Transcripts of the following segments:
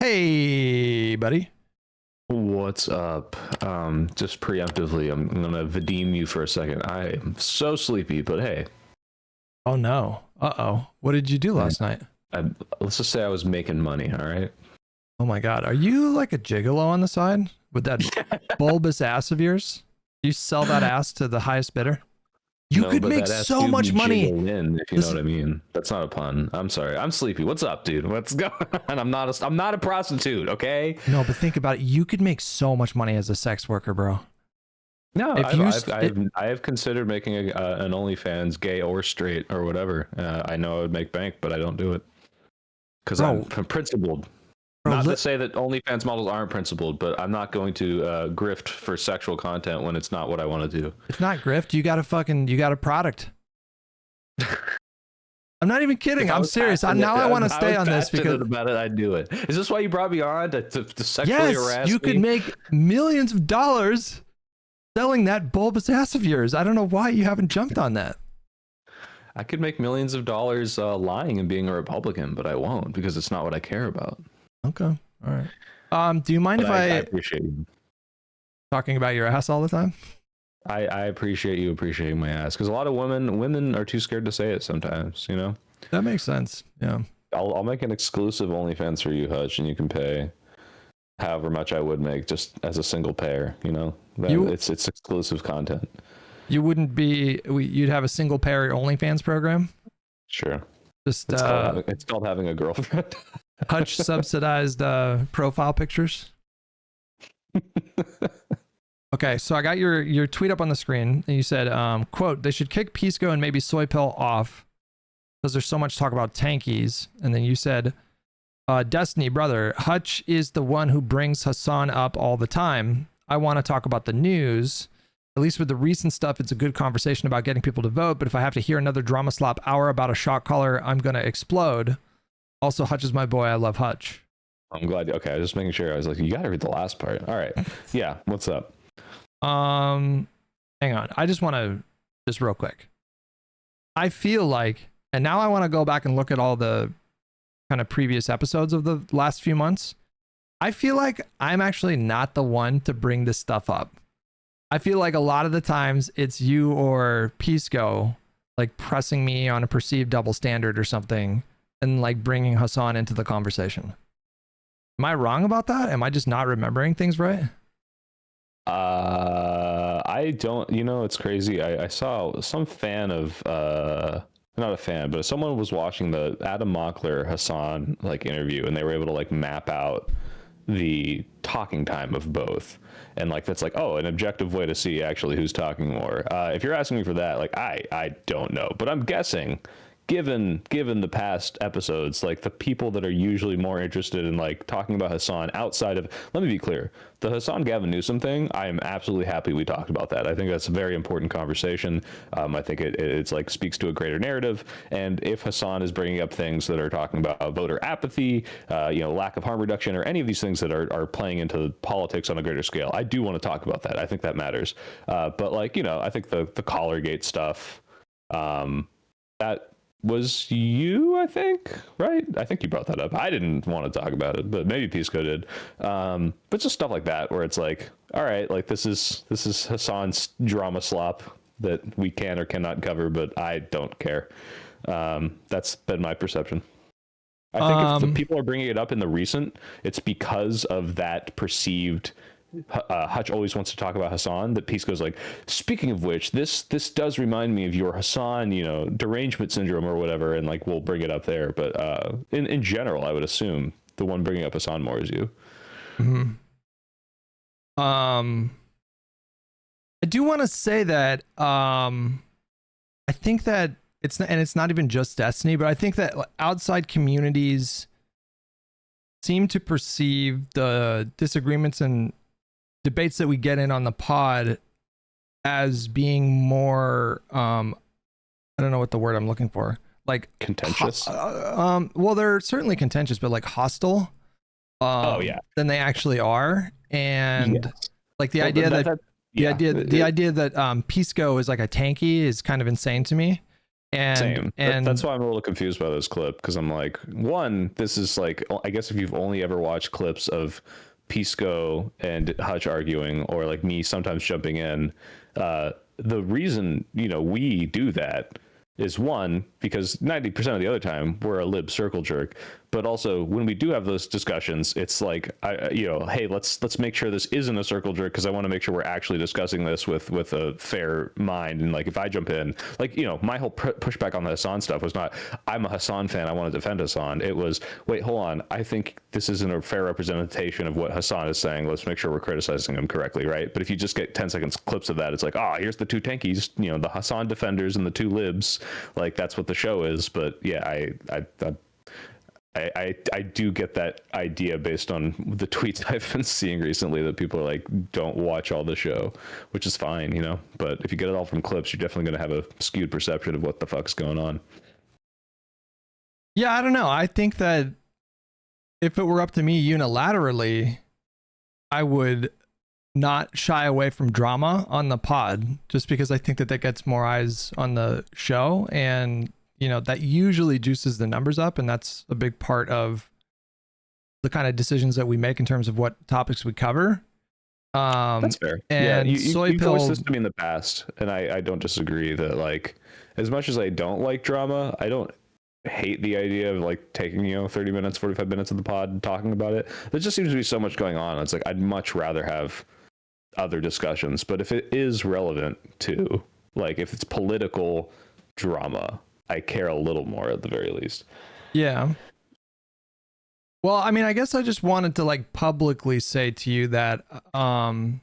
Hey, buddy. What's up? Just preemptively, I'm gonna vadim you for a second. I am so sleepy, but hey. Oh no. Uh-oh. What did you do last night? Let's just say I was making money, all right? Oh my God. Are you like a gigolo on the side with that bulbous ass of yours? You sell that ass to the highest bidder? You could make so much money. If you know what I mean. That's not a pun. I'm sorry. I'm sleepy. What's up, dude? What's going on? I'm not a prostitute, okay? No, but think about it. You could make so much money as a sex worker, bro. No, I have considered making an OnlyFans, gay or straight or whatever. I know I would make bank, but I don't do it because I'm principled. Not to say that OnlyFans models aren't principled, but I'm not going to grift for sexual content when it's not what I want to do. It's not grift. You got a product. I'm not even kidding. I'm serious. Now I want to stay on this because about it, I'd do it. Is this why you brought me on to sexually harass me? You could make millions of dollars selling that bulbous ass of yours. I don't know why you haven't jumped on that. I could make millions of dollars lying and being a Republican, but I won't because it's not what I care about. Okay. All right. Do you mind if I appreciate you talking about your ass all the time? I appreciate you appreciating my ass because a lot of women are too scared to say it sometimes, you know? That makes sense. Yeah. I'll make an exclusive OnlyFans for you, Hutch, and you can pay however much I would make just as a single payer, you know? It's exclusive content. You'd have a single payer OnlyFans program? Sure. Just it's called having a girlfriend. Hutch subsidized profile pictures. Okay, so I got your tweet up on the screen, and you said, quote, they should kick Pisco and maybe Soy Pill off because there's so much talk about tankies. And then you said, Destiny, brother, Hutch is the one who brings Hasan up all the time. I want to talk about the news. At least with the recent stuff, it's a good conversation about getting people to vote. But if I have to hear another drama slop hour about a shot caller, I'm going to explode. Also, Hutch is my boy. I love Hutch. I'm glad. Okay, I was just making sure. I was like, you got to read the last part. All right. Yeah. What's up? Hang on. I just want to, just real quick. I feel like, and now I want to go back and look at all the kind of previous episodes of the last few months. I feel like I'm actually not the one to bring this stuff up. I feel like a lot of the times it's you or Pisco like pressing me on a perceived double standard or something and like bringing Hasan into the conversation. Am I wrong about that? Am I just not remembering things right? I don't, it's crazy. I saw some fan of, not a fan, but someone was watching the Adam Mockler Hasan like interview and they were able to like map out the talking time of both. And like, that's like, oh, an objective way to see actually who's talking more. If you're asking me for that, like, I don't know, but I'm guessing given the past episodes, like the people that are usually more interested in like talking about Hasan outside of, let me be clear, the Hasan Gavin Newsom thing, I am absolutely happy we talked about that. I think that's a very important conversation. I think it's like speaks to a greater narrative. And if Hasan is bringing up things that are talking about voter apathy, lack of harm reduction, or any of these things that are playing into politics on a greater scale, I do want to talk about that. I think that matters. But like, I think the Collargate stuff, that was you, I think, right? I think you brought that up. I didn't want to talk about it, but maybe Pisco did. But just stuff like that, where it's like, all right, like this is Hasan's drama slop that we can or cannot cover, but I don't care. That's been my perception. I think if the people are bringing it up in the recent, it's because of that perceived. Hutch always wants to talk about Hasan, that Pisco's like, speaking of which, this does remind me of your Hasan, derangement syndrome or whatever, and like we'll bring it up there. But in general, I would assume the one bringing up Hasan more is you. Mm-hmm. I do want to say that I think that it's not even just Destiny, but I think that outside communities seem to perceive the disagreements and debates that we get in on the pod as being more I don't know what the word I'm looking for, like contentious. Well, they're certainly contentious, but like hostile than they actually are. And like the idea that Pisco is like a tanky is kind of insane to me. And Same. That's why I'm a little confused by this clip, because I'm like, one, this is like, I guess if you've only ever watched clips of Pisco and Hutch arguing, or like me sometimes jumping in, the reason, we do that is, one, because 90% of the other time we're a lib circle jerk, but also when we do have those discussions, it's like, hey, let's make sure this isn't a circle jerk, because I want to make sure we're actually discussing this with a fair mind. And like, if I jump in, like, my whole pushback on the Hasan stuff was not, I'm a Hasan fan, I want to defend Hasan. It was, wait, hold on, I think this isn't a fair representation of what Hasan is saying. Let's make sure we're criticizing him correctly, right? But if you just get 10 seconds clips of that, it's like, here's the two tankies, the Hasan defenders and the two libs. Like, that's what the show is. But yeah, I do get that idea based on the tweets I've been seeing recently, that people are like, don't watch all the show, which is fine, but if you get it all from clips, you're definitely going to have a skewed perception of what the fuck's going on. Yeah, I don't know. I think that if it were up to me unilaterally, I would not shy away from drama on the pod, just because I think that gets more eyes on the show, and that usually juices the numbers up, and that's a big part of the kind of decisions that we make in terms of what topics we cover. That's fair. And yeah, Soy Pill, voiced this to me in the past, and I don't disagree that, like, as much as I don't like drama, I don't hate the idea of like taking 30 minutes, 45 minutes of the pod and talking about it. There just seems to be so much going on. It's like, I'd much rather have other discussions. But if it is relevant to, like, if it's political drama, I care a little more at the very least. Yeah. Well, I mean, I guess I just wanted to like publicly say to you that I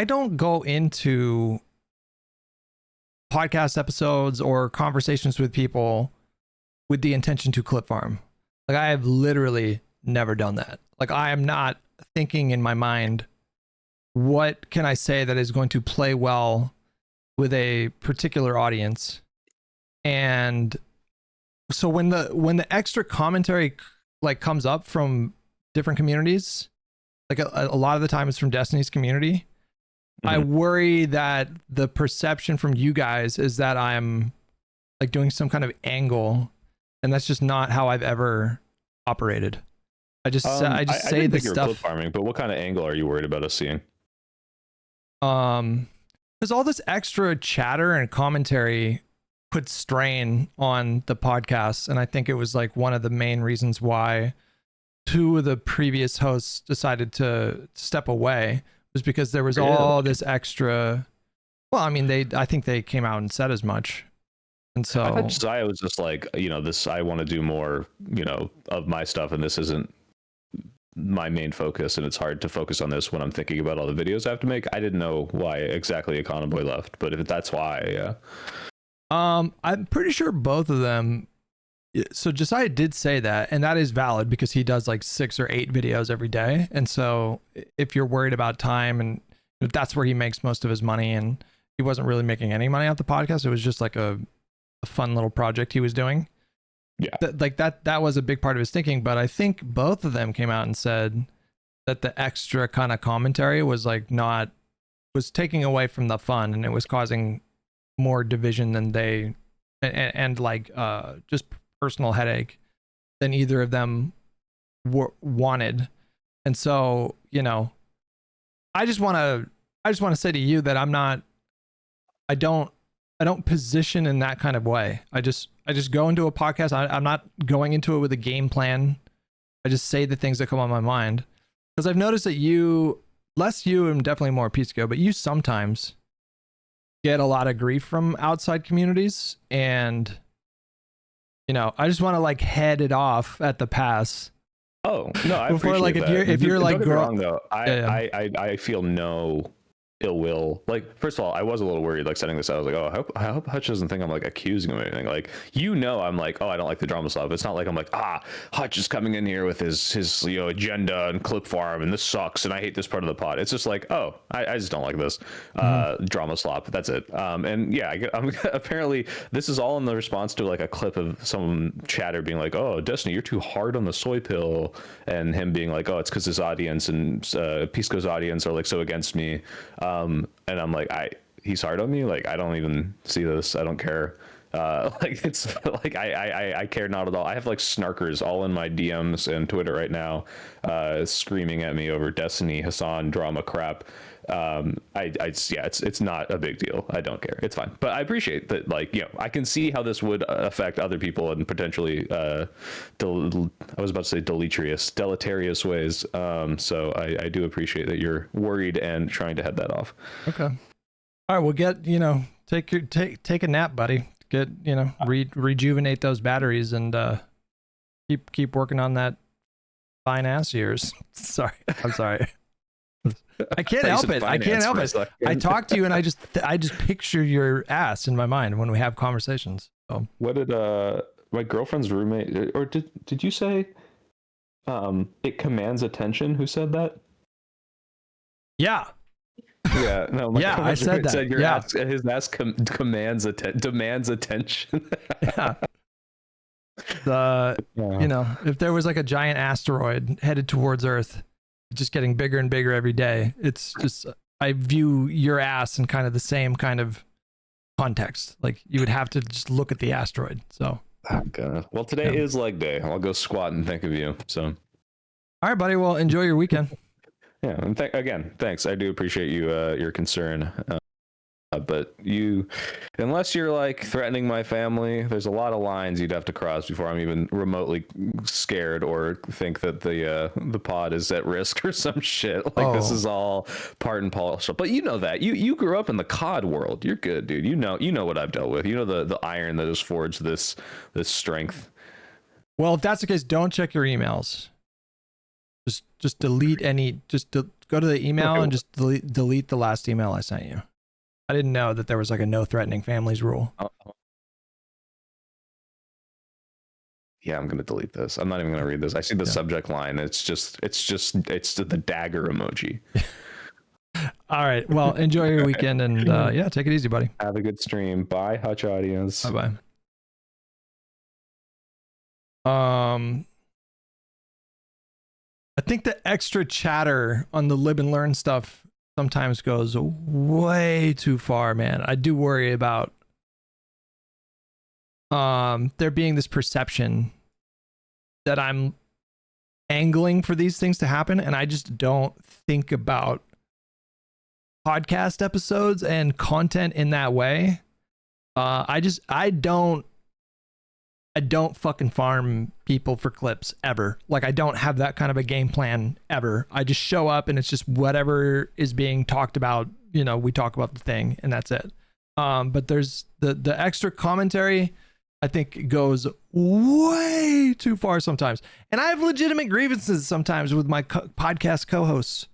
don't go into podcast episodes or conversations with people with the intention to clip farm. Like, I have literally never done that. Like, I am not thinking in my mind, what can I say that is going to play well with a particular audience? And so when the extra commentary like comes up from different communities, like a lot of the time it's from Destiny's community, I worry that the perception from you guys is that I'm like doing some kind of angle, and that's just not how I've ever operated. I just say the stuff. Clip farming, but what kind of angle are you worried about us seeing? Because all this extra chatter and commentary put strain on the podcast, and I think it was like one of the main reasons why two of the previous hosts decided to step away, was because there was all this extra. Well, I mean, I think they came out and said as much. And so I thought Josiah was just like, this, I want to do more, of my stuff, and this isn't my main focus, and it's hard to focus on this when I'm thinking about all the videos I have to make. I didn't know why exactly Econoboy left, but if that's why, yeah. I'm pretty sure both of them. So Josiah did say that, and that is valid because he does like 6 or 8 videos every day. And so if you're worried about time, and that's where he makes most of his money, and he wasn't really making any money off the podcast. It was just like a fun little project he was doing. Yeah. That was a big part of his thinking, but I think both of them came out and said that the extra kind of commentary was like was taking away from the fun, and it was causing more division than they and like just personal headache than either of them wanted. And so, I just want to say to you that I don't position in that kind of way. I just go into a podcast. I'm not going into it with a game plan. I just say the things that come on my mind, because I've noticed that less you and definitely more Pisco, but you sometimes get a lot of grief from outside communities, and I just want to like head it off at the pass. Oh no, I before, appreciate like, that. if you're like, don't get me wrong though, I feel no ill will. Like, first of all, I was a little worried like setting this out. I was like, I hope Hutch doesn't think I'm like accusing him of anything. Like, I'm like, I don't like the drama stuff. It's not like I'm like, Hutch is coming in here with his agenda and clip farm, and this sucks, and I hate this part of the pod. It's just like, I just don't like this drama slop. That's it. And yeah, I'm apparently this is all in the response to like a clip of some chatter being like, Destiny, you're too hard on the Soy Pill, and him being like, it's because his audience and Pisco's audience are like so against me. And I'm like, he's hard on me. Like, I don't even see this. I don't care. Like, it's like I care not at all. I have like snarkers all in my DMs and Twitter right now, screaming at me over Destiny, Hasan, drama crap. It's not a big deal. I don't care. It's fine. But I appreciate that. Like, you know, I can see how this would affect other people in potentially, I was about to say deleterious ways. So I do appreciate that you're worried and trying to head that off. Okay. All right. Well, take a nap, buddy. Get, rejuvenate those batteries and keep working on that fine ass of yours. Sorry. I'm sorry. I can't help it. I can't help it. I talk to you and I just picture your ass in my mind when we have conversations. So. What did my girlfriend's roommate, or did you say it commands attention? Who said that? Yeah. Yeah, no. Yeah, I said that. Said your ass, his ass demands attention. Yeah. If there was like a giant asteroid headed towards Earth, just getting bigger and bigger every day, it's just, I view your ass in kind of the same kind of context. Like, you would have to just look at the asteroid. So. Oh, God. Well, today is leg day. I'll go squat and think of you. So. All right, buddy. Well, enjoy your weekend. Yeah, and again, thanks. I do appreciate your concern, but unless you're like threatening my family, there's a lot of lines you'd have to cross before I'm even remotely scared or think that the pod is at risk or some shit. Like, this is all part and parcel. But you know that you grew up in the COD world. You're good, dude. You know what I've dealt with. You know the iron that has forged this strength. Well, if that's the case, don't check your emails. Just delete any. Go to the email and just delete the last email I sent you. I didn't know that there was like a no threatening families rule. Yeah, I'm gonna delete this. I'm not even gonna read this. I see the subject line. It's the dagger emoji. All right. Well, enjoy your weekend and take it easy, buddy. Have a good stream. Bye, Hutch audience. Bye bye. I think the extra chatter on the Lib and Learn stuff sometimes goes way too far, man. I do worry about there being this perception that I'm angling for these things to happen, and I just don't think about podcast episodes and content in that way. I don't fucking farm people for clips ever. Like, I don't have that kind of a game plan ever. I just show up and it's just whatever is being talked about. We talk about the thing and that's it. But there's the extra commentary, I think, goes way too far sometimes. And I have legitimate grievances sometimes with my podcast co-hosts.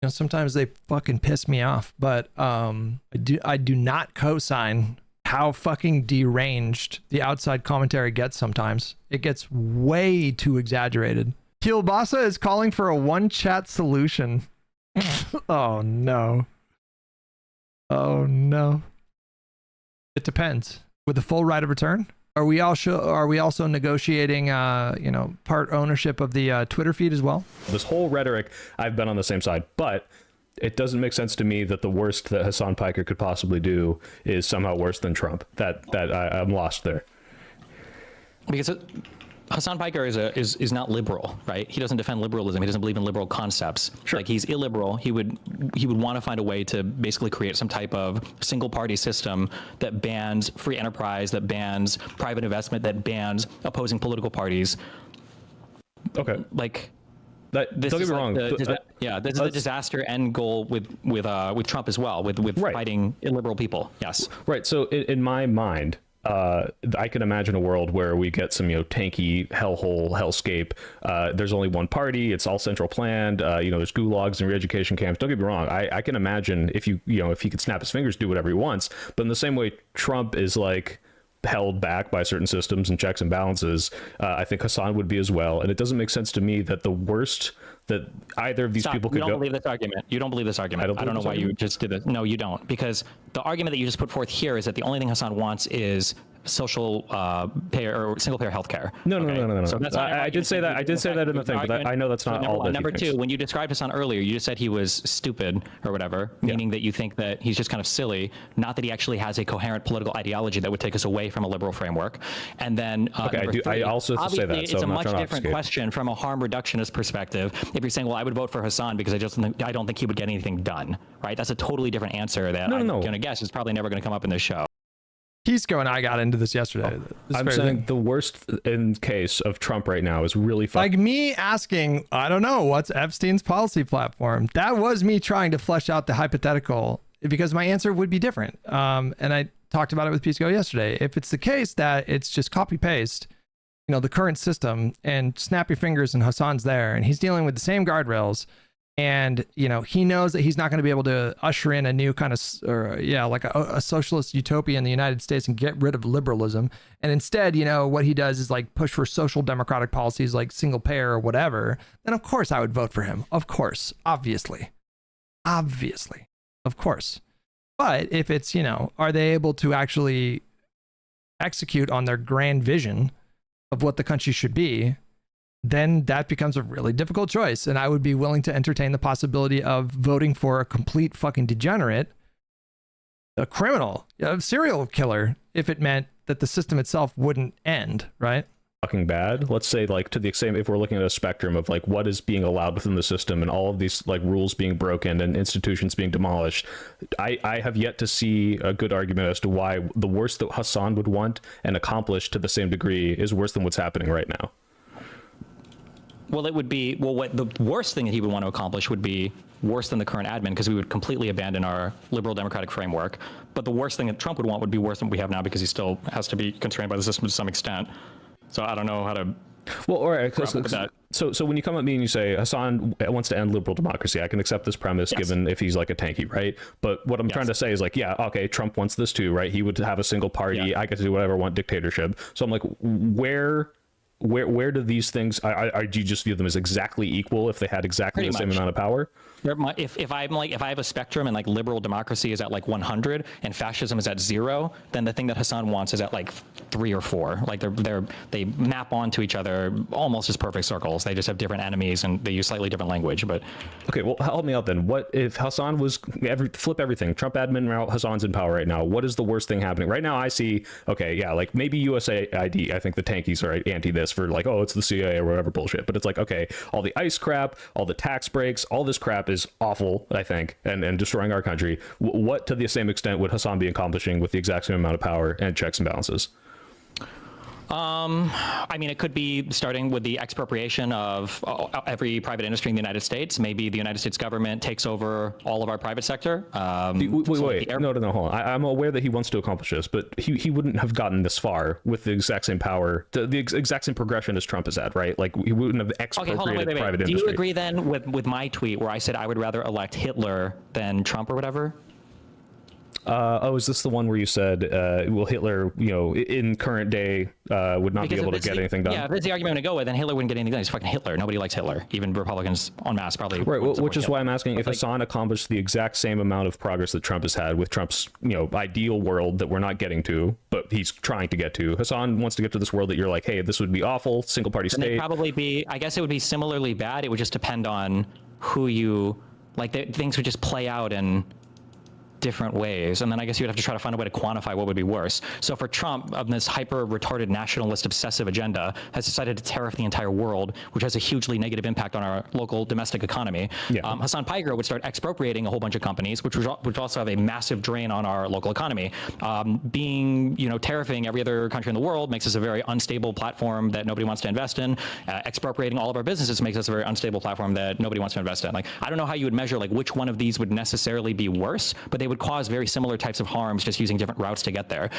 Sometimes they fucking piss me off, but I do not co-sign how fucking deranged the outside commentary gets sometimes. It gets way too exaggerated. Kielbasa is calling for a one chat solution. Oh no. Oh no. It depends. With the full right of return? Are we also negotiating part ownership of the Twitter feed as well? This whole rhetoric, I've been on the same side, but it doesn't make sense to me that the worst that Hasan Piker could possibly do is somehow worse than Trump. I'm lost there. Because Hasan Piker is not liberal, right? He doesn't defend liberalism. He doesn't believe in liberal concepts. Sure. Like, he's illiberal. He would want to find a way to basically create some type of single party system that bans free enterprise, that bans private investment, that bans opposing political parties. Okay. Like, don't get me wrong. This is the disaster end goal with Trump as well, with right. fighting illiberal people. Yes. Right. So in my mind, I can imagine a world where we get some, tanky hellscape. There's only one party. It's all central planned. There's gulags and re-education camps. Don't get me wrong. I can imagine if he could snap his fingers, do whatever he wants. But in the same way, Trump is like held back by certain systems and checks and balances. I think Hasan would be as well. And it doesn't make sense to me that the worst that either of these people could go. You don't believe this argument. You don't believe this argument. I don't know why you just did this. No, you don't. Because the argument that you just put forth here is that the only thing Hasan wants is social payer or single payer healthcare. No. So that's I did say that. I did say that in the thing, but I know that's not all that. Number two, when you described Hasan earlier, you just said he was stupid or whatever, meaning that you think that he's just kind of silly, not that he actually has a coherent political ideology that would take us away from a liberal framework. And then I also say that. It's a much different question from a harm reductionist perspective. If you're saying, well, I would vote for Hasan because I don't think he would get anything done, right? That's a totally different answer that I'm going to guess is probably never going to come up in this show. Pisco and I got into this yesterday. I'm saying the worst in case of Trump right now is really like me asking, I don't know, what's Epstein's policy platform? That was me trying to flesh out the hypothetical because my answer would be different. And I talked about it with Pisco yesterday. If it's the case that it's just copy paste, the current system and snap your fingers and Hasan's there and he's dealing with the same guardrails. And, he knows that he's not going to be able to usher in a new kind of, like a socialist utopia in the United States and get rid of liberalism. And instead, what he does is like push for social democratic policies like single payer or whatever. Then of course I would vote for him. Of course, obviously, of course. But if it's, are they able to actually execute on their grand vision of what the country should be? Then that becomes a really difficult choice. And I would be willing to entertain the possibility of voting for a complete fucking degenerate, a criminal, a serial killer, if it meant that the system itself wouldn't end, right? Fucking bad. Let's say like to the extent if we're looking at a spectrum of like what is being allowed within the system and all of these like rules being broken and institutions being demolished, I have yet to see a good argument as to why the worst that Hasan would want and accomplish to the same degree is worse than what's happening right now. Well, it would be, what the worst thing that he would want to accomplish would be worse than the current admin because we would completely abandon our liberal democratic framework. But the worst thing that Trump would want would be worse than what we have now because he still has to be constrained by the system to some extent. So I don't know how to. Well, all right. So when you come at me and you say Hasan wants to end liberal democracy, I can accept this premise given if he's like a tanky, right? But what I'm trying to say is like, yeah, okay, Trump wants this too, right? He would have a single party. I get to do whatever I want, dictatorship. So I'm like, where do these things do you just view them as exactly equal if they had exactly the same amount of power? If I have a spectrum and like liberal democracy is at like 100 and fascism is at 0, then the thing that Hasan wants is at like 3 or 4. Like they map onto each other almost as perfect circles. They just have different enemies and they use slightly different language. But okay, well, help me out then. What if Hasan was flip everything? Trump admin route, Hasan's in power right now. What is the worst thing happening right now? I see. Okay, yeah, like maybe USAID. I think the tankies are anti this for like, oh, it's the CIA or whatever bullshit. But it's like, okay, all the ICE crap, all the tax breaks, all this crap is awful, I think, and destroying our country. What to the same extent would Hasan be accomplishing with the exact same amount of power and checks and balances? I mean, it could be starting with the expropriation of every private industry in the United States. Maybe the United States government takes over all of our private sector. Wait, no, hold on. I'm aware that he wants to accomplish this, but he wouldn't have gotten this far with the exact same power, the exact same progression as Trump has had, right? Like he wouldn't have expropriated private industry. Do you agree then with my tweet where I said I would rather elect Hitler than Trump or whatever? Is this the one where you said, well, Hitler, in current day, would not be able to get anything done? Yeah, if that's the argument I'm going to go with, then Hitler wouldn't get anything done. He's fucking Hitler. Nobody likes Hitler. Even Republicans en masse probably. Right, which is why I'm asking if Hasan accomplished the exact same amount of progress that Trump has had with Trump's, ideal world that we're not getting to, but he's trying to get to. Hasan wants to get to this world that you're like, hey, this would be awful, single party state. It'd probably be, I guess it would be similarly bad. It would just depend on who you, things would just play out in different ways, and then I guess you'd have to try to find a way to quantify what would be worse. So for Trump, this hyper-retarded nationalist obsessive agenda, has decided to tariff the entire world, which has a hugely negative impact on our local domestic economy. Hasan Piker would start expropriating a whole bunch of companies, which would also have a massive drain on our local economy. Tariffing every other country in the world makes us a very unstable platform that nobody wants to invest in. Expropriating all of our businesses makes us a very unstable platform that nobody wants to invest in. I don't know how you would measure which one of these would necessarily be worse, but they would cause very similar types of harms just using different routes to get there.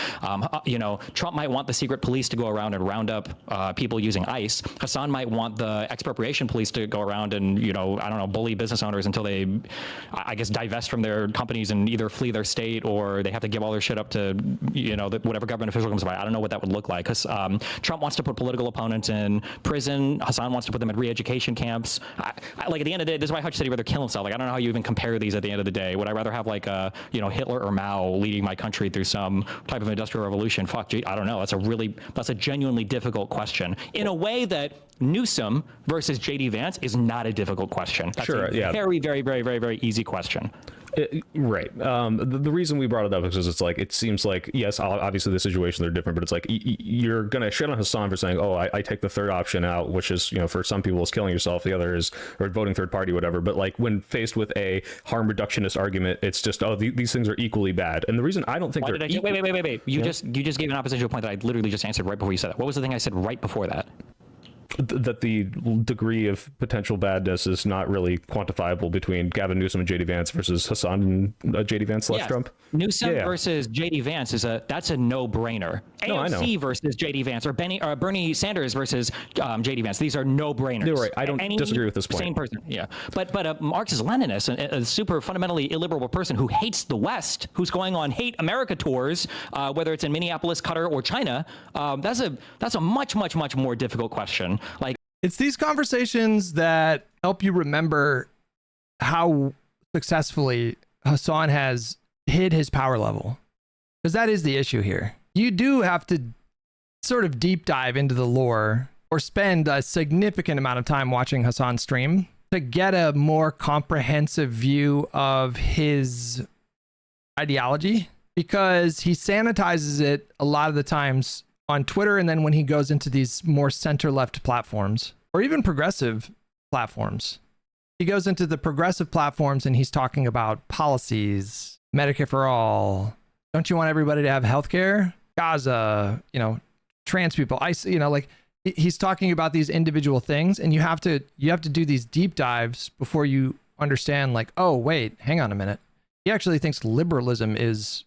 Trump might want the secret police to go around and round up people using ICE. Hasan might want the expropriation police to go around and, bully business owners until they, I guess, divest from their companies and either flee their state or they have to give all their shit up to, whatever government official comes by. I don't know what that would look like. Because Trump wants to put political opponents in prison. Hasan wants to put them in re-education camps. At the end of the day, this is why Hutch said he'd rather kill himself. I don't know how you even compare these at the end of the day. Would I rather have a Hitler or Mao leading my country through some type of industrial revolution. Fuck, I don't know. That's a genuinely difficult question in a way that Newsom versus JD Vance is not a difficult question. That's a very, very, very, very, very easy question. Right. The reason we brought it up is because it's like, it seems like, yes, obviously the situations are different, but it's like you're going to shit on Hasan for saying, oh, I take the third option out, which is, for some people is killing yourself. The other is, or voting third party, whatever. But like when faced with a harm reductionist argument, it's just, oh, these things are equally bad. And the reason I don't think wait. You just gave an opposition to a point that I literally just answered right before you said that. What was the thing I said right before that? That the degree of potential badness is not really quantifiable between Gavin Newsom and JD Vance versus Hasan and JD Vance / Trump. Newsom versus JD Vance that's a no-brainer. AOC versus JD Vance or Bernie Sanders versus JD Vance. These are no-brainers. You're right. I don't disagree with this point. Same person. Yeah. But a Marxist-Leninist, a super fundamentally illiberal person who hates the West, who's going on hate America tours, whether it's in Minneapolis, Qatar, or China, that's a much, much, much more difficult question. Like, it's these conversations that help you remember how successfully Hasan has hid his power level, because that is the issue here. You do have to sort of deep dive into the lore or spend a significant amount of time watching Hasan stream to get a more comprehensive view of his ideology, because he sanitizes it a lot of the times on Twitter, and then when he goes into these more center-left platforms, or even progressive platforms, he goes into the progressive platforms and he's talking about policies, Medicare for all. Don't you want everybody to have healthcare? Gaza, trans people, he's talking about these individual things, and you have to do these deep dives before you understand, like, oh wait, hang on a minute. He actually thinks liberalism is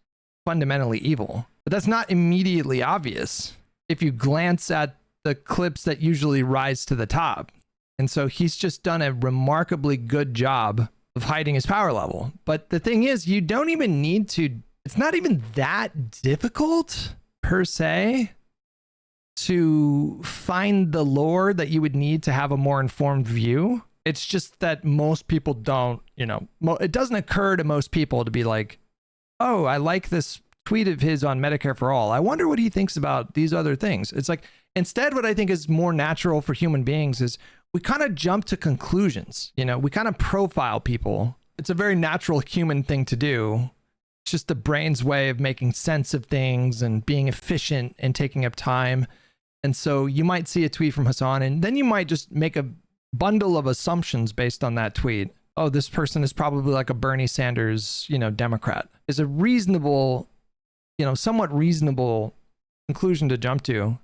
fundamentally evil. But that's not immediately obvious if you glance at the clips that usually rise to the top. And so he's just done a remarkably good job of hiding his power level. But the thing is, you don't even need to, it's not even that difficult per se to find the lore that you would need to have a more informed view. It's just that most people don't, it doesn't occur to most people to be like, oh, I like this tweet of his on Medicare for all. I wonder what he thinks about these other things. It's like, instead, what I think is more natural for human beings is we kind of jump to conclusions. We kind of profile people. It's a very natural human thing to do. It's just the brain's way of making sense of things and being efficient and taking up time. And so you might see a tweet from Hasan, and then you might just make a bundle of assumptions based on that tweet. Oh, this person is probably like a Bernie Sanders, Democrat. Is a reasonable, somewhat reasonable conclusion to jump to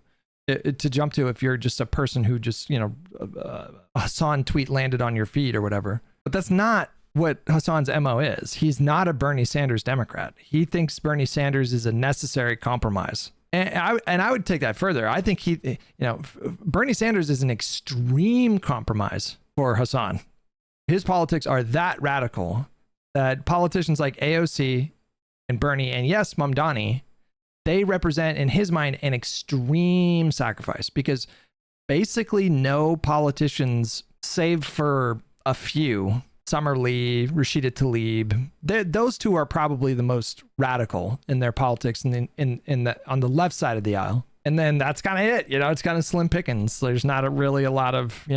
if you're just a person who just, a Hasan tweet landed on your feed or whatever. But that's not what Hasan's MO is. He's not a Bernie Sanders Democrat. He thinks Bernie Sanders is a necessary compromise. And I would take that further. I think Bernie Sanders is an extreme compromise for Hasan. His politics are that radical that politicians like AOC and Bernie, and yes, Mamdani, they represent, in his mind, an extreme sacrifice, because basically no politicians, save for a few, Summer Lee, Rashida Tlaib, those two are probably the most radical in their politics on the left side of the aisle. And then that's kind of it. It's kind of slim pickings. There's not really a lot of,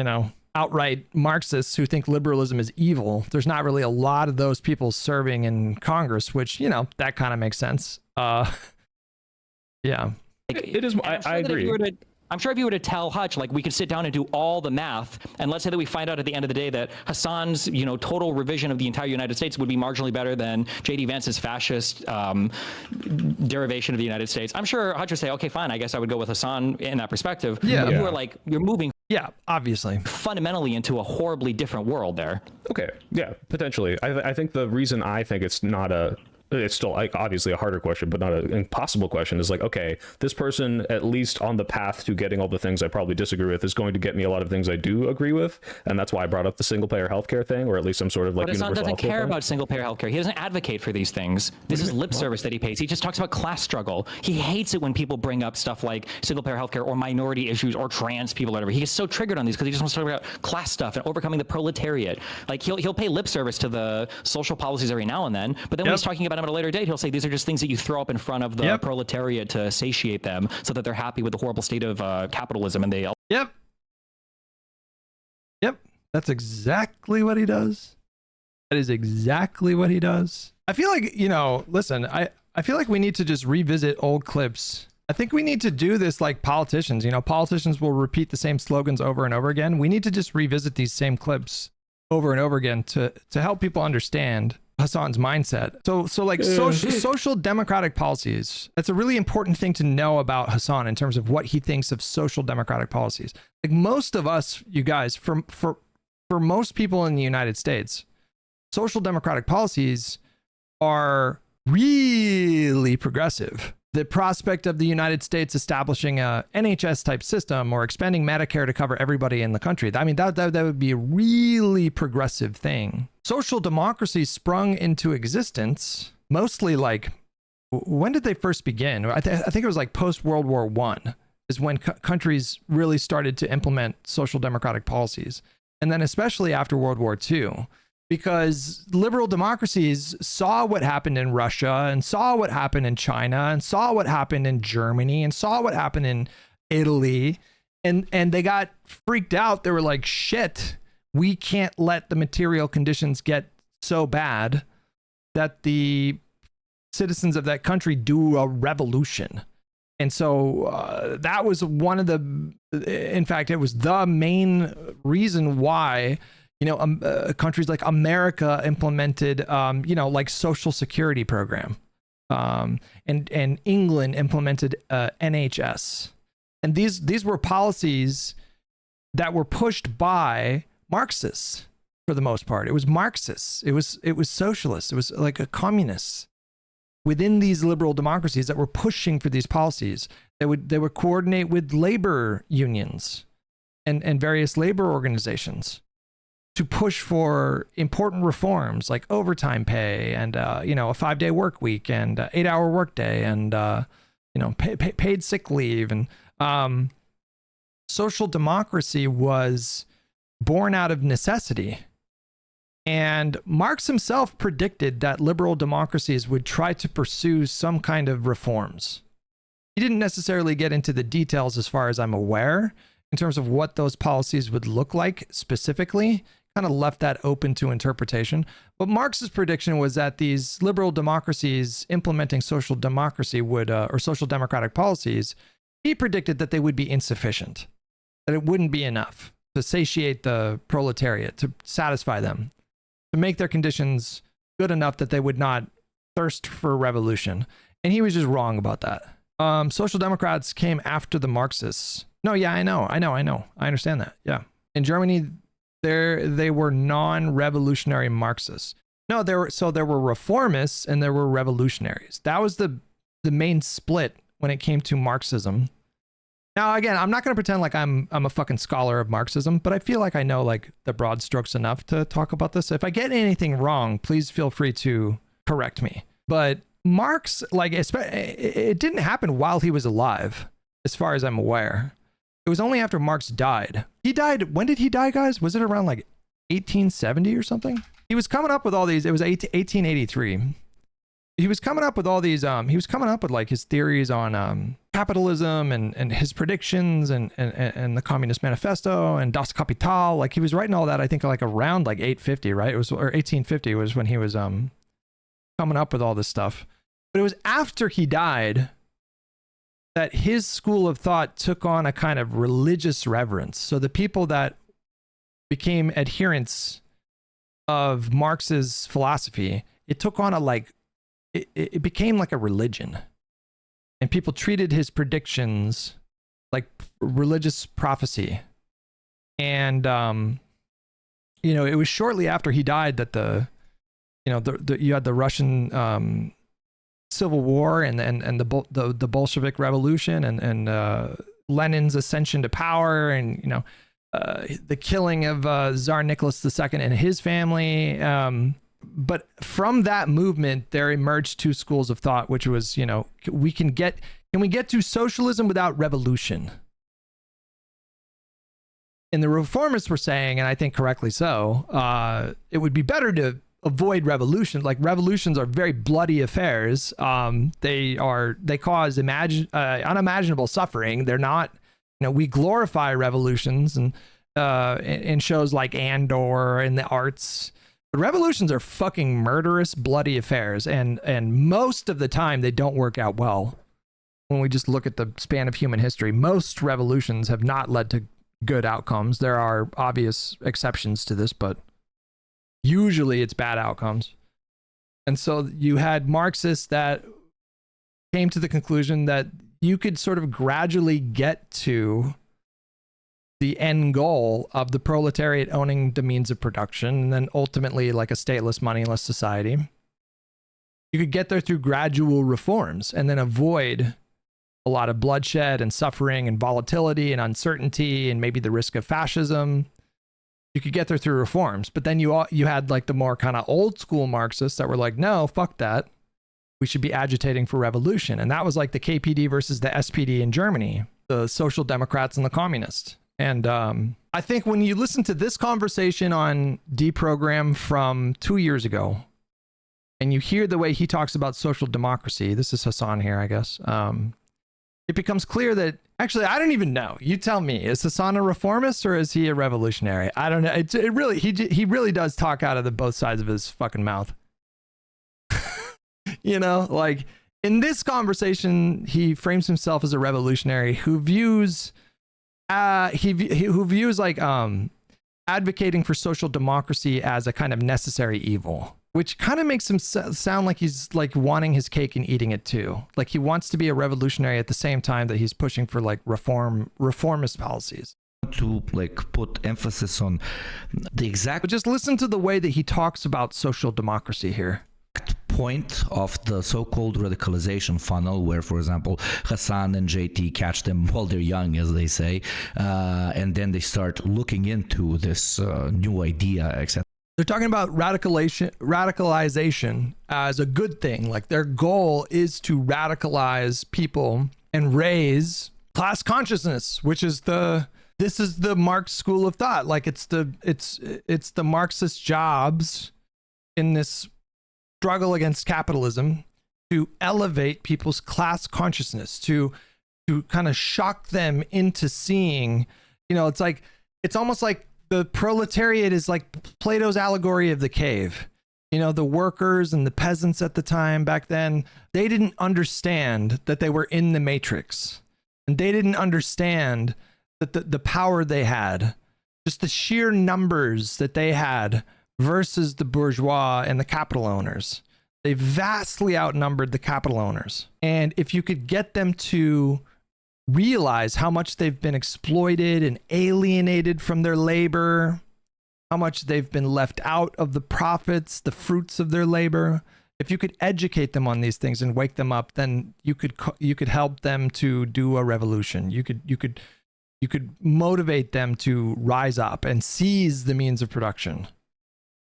outright Marxists who think liberalism is evil. There's not really a lot of those people serving in Congress, which, that kind of makes sense. Yeah. It is. I agree. I'm sure if you were to tell Hutch, like, we could sit down and do all the math, and let's say that we find out at the end of the day that Hasan's, total revision of the entire United States would be marginally better than JD Vance's fascist derivation of the United States. I'm sure Hutch would say, okay, fine, I guess I would go with Hasan in that perspective. Yeah. But you are like, you're moving. Yeah, obviously. Fundamentally into a horribly different world there. Okay. Yeah, potentially. I think the reason I think it's still obviously a harder question, but not an impossible question, is like, okay, this person, at least on the path to getting all the things I probably disagree with, is going to get me a lot of things I do agree with. And that's why I brought up the single payer healthcare thing, or at least some sort of like universal healthcare. But Hasan doesn't care about single payer healthcare. He doesn't advocate for these things. This is lip service that he pays. He just talks about class struggle. He hates it when people bring up stuff like single payer healthcare or minority issues or trans people or whatever. He gets so triggered on these because he just wants to talk about class stuff and overcoming the proletariat. Like, he'll pay lip service to the social policies every now and then, but then when he's talking about him at a later date, he'll say these are just things that you throw up in front of the Yep. proletariat to satiate them so that they're happy with the horrible state of capitalism, and they Yep. That's exactly what he does. That is exactly what he does. I feel like, listen, I feel like we need to just revisit old clips. I think we need to do this like politicians. Politicians will repeat the same slogans over and over again. We need to just revisit these same clips over and over again to help people understand Hasan's mindset. So like social democratic policies, that's a really important thing to know about Hasan in terms of what he thinks of social democratic policies. Like most of us, you guys, for most people in the United States, social democratic policies are really progressive. The prospect of the United States establishing a NHS type system or expanding Medicare to cover everybody in the country, I mean, that would be a really progressive thing. Social democracy sprung into existence mostly like, when did they first begin? I think it was like post World War I is when countries really started to implement social democratic policies. And then especially after World War II, because liberal democracies saw what happened in Russia and saw what happened in China and saw what happened in Germany and saw what happened in Italy. And they got freaked out. They were like, shit, we can't let the material conditions get so bad that the citizens of that country do a revolution. And so that was one of in fact, it was the main reason why, countries like America implemented, like social security program, and England implemented NHS. And these were policies that were pushed by Marxists for the most part. It was Marxists. It was socialists. It was like a communists within these liberal democracies that were pushing for these policies. They would coordinate with labor unions and various labor organizations to push for important reforms like overtime pay and a 5-day work week and 8-hour workday and paid sick leave. And social democracy was born out of necessity. And Marx himself predicted that liberal democracies would try to pursue some kind of reforms. He didn't necessarily get into the details as far as I'm aware in terms of what those policies would look like specifically, kind of left that open to interpretation. But Marx's prediction was that these liberal democracies implementing social democracy or social democratic policies, he predicted that they would be insufficient, that it wouldn't be enough to satiate the proletariat, to satisfy them, to make their conditions good enough that they would not thirst for revolution. And he was just wrong about that. Social democrats came after the Marxists. No, yeah, I know. I understand that. Yeah. In Germany, they were non-revolutionary Marxists. No, there were reformists and there were revolutionaries. That was the main split when it came to Marxism. Now, again, I'm not going to pretend like I'm a fucking scholar of Marxism, but I feel like I know like the broad strokes enough to talk about this. If I get anything wrong, please feel free to correct me. But Marx, like, it didn't happen while he was alive, as far as I'm aware. It was only after Marx died. He died, when did he die, guys? Was it around like 1870 or something? He was coming up with all these, it was 1883. He was coming up with all these, he was coming up with like his theories on capitalism and his predictions and the Communist Manifesto and Das Kapital. Like he was writing all that, I think like around like 850, right? It was, or 1850 was when he was coming up with all this stuff. But it was after he died that his school of thought took on a kind of religious reverence. So the people that became adherents of Marx's philosophy, it took on a like, it became like a religion. And people treated his predictions like religious prophecy. And, it was shortly after he died that you had the Russian Civil War and the Bolshevik Revolution and Lenin's ascension to power and, the killing of Tsar Nicholas II and his family. But from that movement, there emerged two schools of thought, which was, can we get to socialism without revolution? And the reformists were saying, and I think correctly so, it would be better to avoid revolution. Like revolutions are very bloody affairs. They cause unimaginable suffering. They're not, we glorify revolutions and in shows like Andor and the arts. But revolutions are fucking murderous, bloody affairs, and most of the time they don't work out well. When we just look at the span of human history, most revolutions have not led to good outcomes. There are obvious exceptions to this, but usually it's bad outcomes. And so you had Marxists that came to the conclusion that you could sort of gradually get to the end goal of the proletariat owning the means of production, and then ultimately like a stateless, moneyless society. You could get there through gradual reforms and then avoid a lot of bloodshed and suffering and volatility and uncertainty and maybe the risk of fascism. You could get there through reforms, but then you had like the more kind of old school Marxists that were like, no, fuck that. We should be agitating for revolution. And that was like the KPD versus the SPD in Germany, the Social Democrats and the Communists. And I think when you listen to this conversation on Deprogram from 2 years ago, and you hear the way he talks about social democracy, this is Hasan here, I guess, it becomes clear that, actually, I don't even know. You tell me, is Hasan a reformist or is he a revolutionary? I don't know. He really does talk out of the both sides of his fucking mouth. Like in this conversation, he frames himself as a revolutionary who views like advocating for social democracy as a kind of necessary evil, which kind of makes him sound like he's like wanting his cake and eating it too. Like he wants to be a revolutionary at the same time that he's pushing for like reformist policies. To like put emphasis on the exact But just listen to the way that he talks about social democracy here. point of the so-called radicalization funnel, where, for example, Hasan and JT catch them while they're young, as they say, and then they start looking into this new idea, etc. They're talking about radicalization as a good thing. Like their goal is to radicalize people and raise class consciousness, which is this is the Marx school of thought. Like it's the Marxist jobs in this struggle against capitalism to elevate people's class consciousness, to kind of shock them into seeing, it's almost like the proletariat is like Plato's allegory of the cave. The workers and the peasants at the time back then, they didn't understand that they were in the matrix, and they didn't understand that the power they had, just the sheer numbers that they had versus the bourgeois and the capital owners. They vastly outnumbered the capital owners. And if you could get them to realize how much they've been exploited and alienated from their labor, how much they've been left out of the profits, the fruits of their labor, if you could educate them on these things and wake them up, then you could help them to do a revolution. You could motivate them to rise up and seize the means of production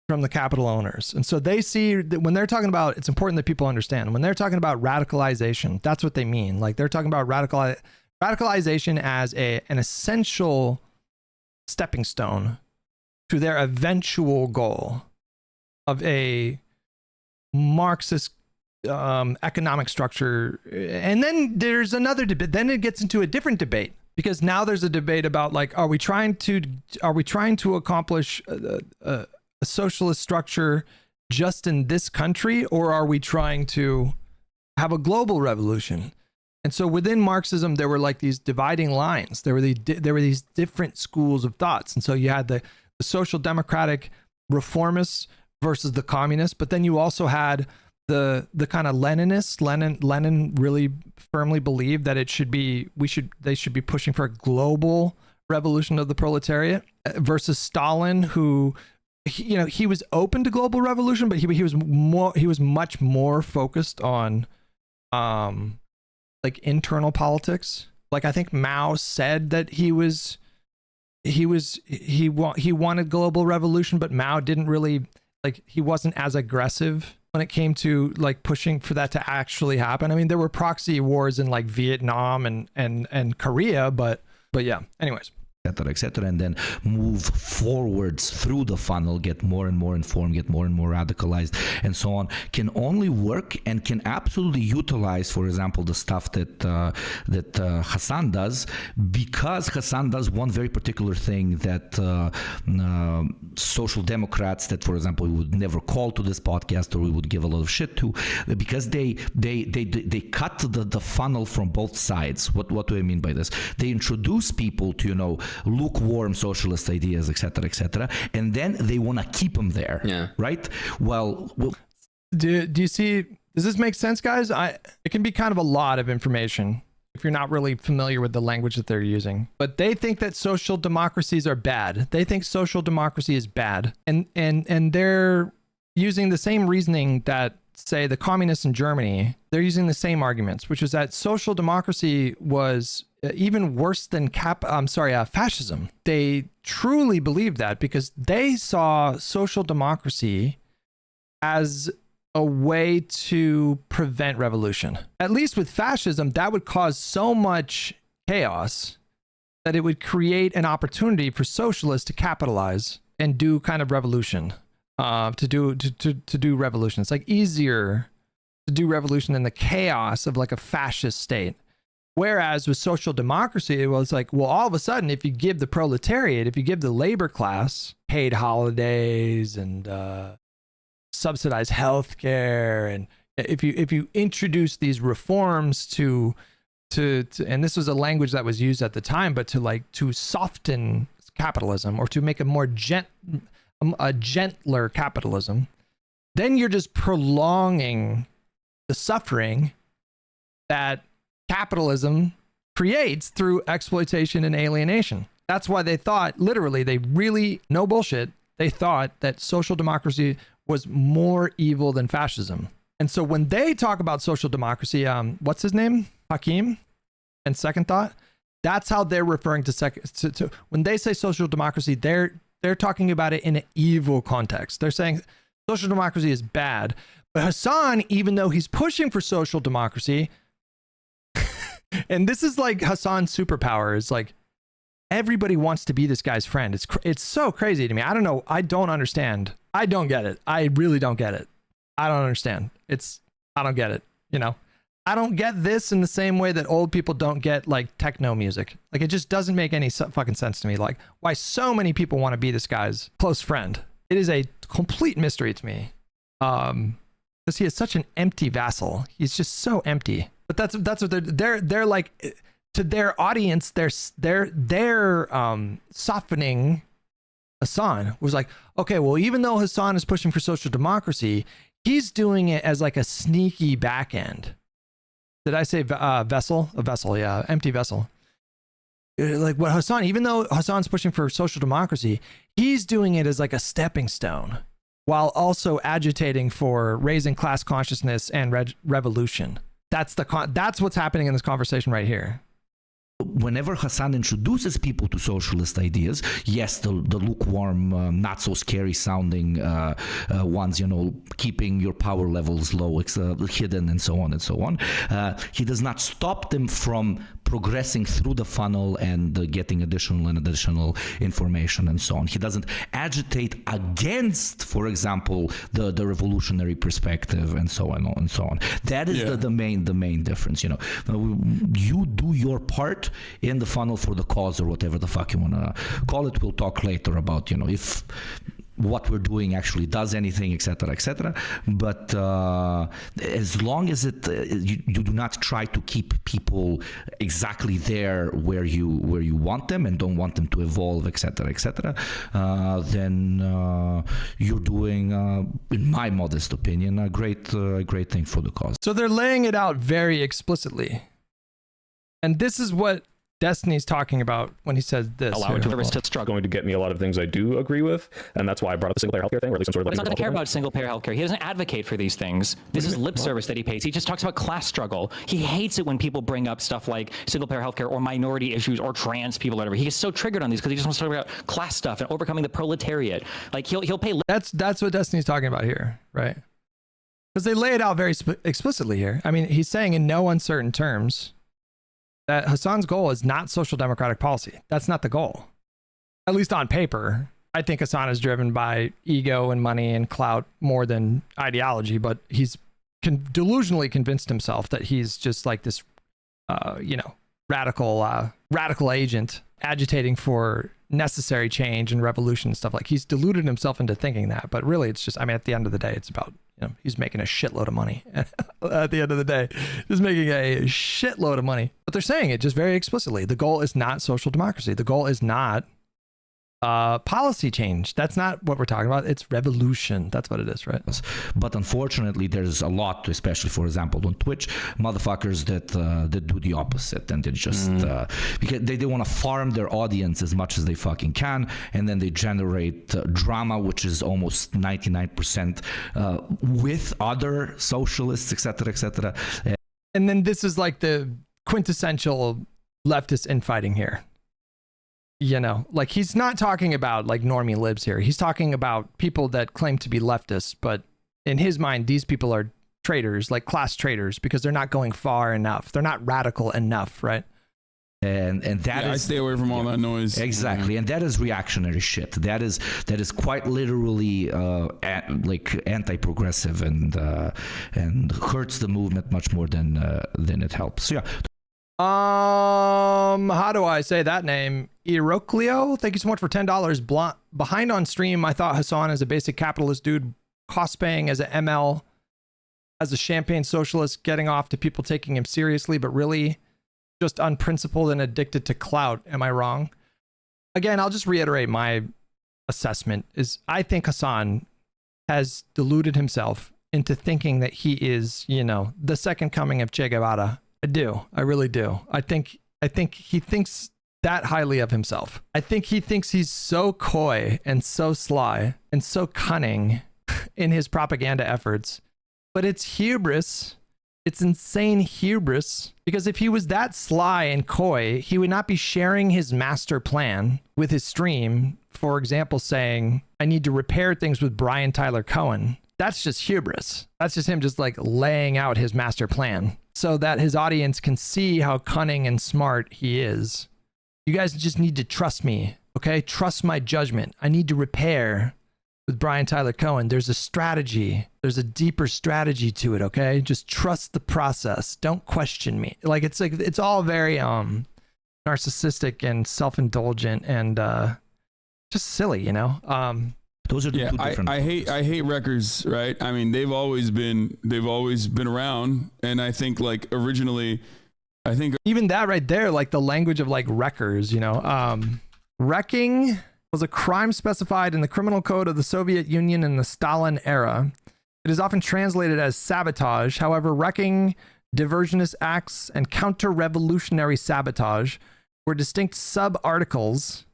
from the capital owners. And so they see that when they're talking about, it's important that people understand, when they're talking about radicalization, that's what they mean. Like they're talking about radicalization as an essential stepping stone to their eventual goal of a Marxist economic structure. And then there's another debate. Then it gets into a different debate, because now there's a debate about like, are we trying to accomplish a socialist structure just in this country, or are we trying to have a global revolution? And so within Marxism, there were like these dividing lines. There were these different schools of thoughts. And so you had the social democratic reformists versus the communists, but then you also had the kind of Leninists. Lenin really firmly believed that they should be pushing for a global revolution of the proletariat, versus Stalin, who he was open to global revolution, but he was much more focused on like internal politics. Like I think Mao said that he wanted global revolution, but Mao didn't really, like, he wasn't as aggressive when it came to like pushing for that to actually happen. I mean, there were proxy wars in like Vietnam and Korea, but yeah. Anyways, etc., and then move forwards through the funnel, get more and more informed, get more and more radicalized, and so on, can only work and can absolutely utilize, for example, the stuff that Hasan does, because Hasan does one very particular thing that social democrats that, for example, we would never call to this podcast or we would give a lot of shit to, because they cut the funnel from both sides. What do I mean by this? They introduce people to, lukewarm socialist ideas, etc., and then they want to keep them there. Yeah. Right? Well, do you see? Does this make sense, guys? It can be kind of a lot of information if you're not really familiar with the language that they're using. But they think that social democracies are bad. They think social democracy is bad, and they're using the same reasoning that, say, the communists in Germany. They're using the same arguments, which is that social democracy was even worse than fascism. They truly believed that because they saw social democracy as a way to prevent revolution. At least with fascism, that would cause so much chaos that it would create an opportunity for socialists to capitalize and do kind of revolution. To do revolution. It's like easier to do revolution than the chaos of like a fascist state. Whereas with social democracy, it was like, well, all of a sudden, if you give the proletariat, if you give the labor class paid holidays and subsidized healthcare, and if you introduce these reforms to and this was a language that was used at the time, but to soften capitalism or to make a more gentler capitalism, then you're just prolonging the suffering that capitalism creates through exploitation and alienation. That's why they thought, literally, they really, no bullshit, they thought that social democracy was more evil than fascism. And so when they talk about social democracy, what's his name? Hakim and Second Thought, that's how they're referring to when they say social democracy, they're talking about it in an evil context. They're saying social democracy is bad. But Hasan, even though he's pushing for social democracy, and this is like Hasan's superpower, is like everybody wants to be this guy's friend. It's so crazy to me. I don't know. I don't understand. I don't get it. I really don't get it. I don't understand. I don't get it. I don't get this in the same way that old people don't get like techno music. Like it just doesn't make any fucking sense to me. Like why so many people want to be this guy's close friend. It is a complete mystery to me. Because he is such an empty vassal. He's just so empty. But that's what they're like, to their audience. They're softening Hasan. Was like, okay, well, even though Hasan is pushing for social democracy, he's doing it as like a sneaky back end. Did I say vessel? A vessel, yeah, empty vessel. Like what Hasan, even though Hasan's pushing for social democracy, he's doing it as like a stepping stone, while also agitating for raising class consciousness and revolution. That's what's happening in this conversation right here. Whenever Hasan introduces people to socialist ideas, yes, the lukewarm, not so scary sounding ones, keeping your power levels low, hidden, and so on, he does not stop them from progressing through the funnel and getting additional information and so on. He doesn't agitate against, for example, the revolutionary perspective and so on and so on. That is the main difference. You do your part in the funnel for the cause or whatever the fuck you want to call it. We'll talk later about if what we're doing actually does anything, etc. But as long as you do not try to keep people exactly there where you want them and don't want them to evolve, etc., then you're doing, in my modest opinion, a great thing for the cause. So they're laying it out very explicitly, and this is what Destiny's talking about when he says this. Allow individuals to struggle. Going to get me a lot of things I do agree with, and that's why I brought up the single-payer healthcare thing, or at least some sort of. But he's not going to care about single-payer healthcare. He doesn't advocate for these things. This is lip service that he pays. He just talks about class struggle. He hates it when people bring up stuff like single-payer healthcare or minority issues or trans people or whatever. He gets so triggered on these because he just wants to talk about class stuff and overcoming the proletariat. Like he'll pay. That's what Destiny's talking about here, right? Because they lay it out very explicitly here. I mean, he's saying in no uncertain terms that Hasan's goal is not social democratic policy. That's not the goal. at least on paper. I think Hasan is driven by ego and money and clout more than ideology, but he's delusionally convinced himself that he's just like this, radical agent agitating for necessary change and revolution and stuff. Like, he's deluded himself into thinking that, but really it's just, I mean, at the end of the day, it's about, he's making a shitload of money. At the end of the day, he's making a shitload of money. But they're saying it just very explicitly. The goal is not social democracy. The goal is not policy change. That's not what we're talking about. It's revolution. That's what it is, right? But unfortunately, there's a lot, especially for example on Twitch, motherfuckers that do the opposite, and they just because they want to farm their audience as much as they fucking can, and then they generate drama, which is almost 99% with other socialists, etc., etc. And then this is like the quintessential leftist infighting here. Like, he's not talking about like normie libs here. He's talking about people that claim to be leftists, but in his mind, these people are traitors, like class traitors, because they're not going far enough. They're not radical enough, right? And that is, I stay away from all that noise. Exactly, and that is reactionary shit. That is quite literally like anti-progressive and hurts the movement much more than it helps. So, yeah. How do I say that name? Iroclio, thank you so much for $10. Behind on stream, I thought Hasan is a basic capitalist dude, cosplaying as an ML, as a champagne socialist, getting off to people taking him seriously, but really just unprincipled and addicted to clout. Am I wrong? Again, I'll just reiterate my assessment is I think Hasan has deluded himself into thinking that he is, the second coming of Che Guevara. I do. I really do. I think he thinks that highly of himself. I think he thinks he's so coy and so sly and so cunning in his propaganda efforts. But it's hubris. It's insane hubris, because if he was that sly and coy, he would not be sharing his master plan with his stream. For example, saying, I need to repair things with Brian Tyler Cohen. That's just hubris. That's just him just like laying out his master plan so that his audience can see how cunning and smart he is. You guys just need to trust me, okay? Trust my judgment. I need to repair with Brian Tyler Cohen. There's a strategy. There's a deeper strategy to it, okay? Just trust the process. Don't question me. Like it's all very narcissistic and self-indulgent and just silly, Those are the two different. I hate wreckers, right? I mean, they've always been around, and I think like originally, even that right there, like the language of like wreckers, wrecking was a crime specified in the criminal code of the Soviet Union in the Stalin era. It is often translated as sabotage. However, wrecking, diversionist acts, and counter-revolutionary sabotage were distinct sub-articles,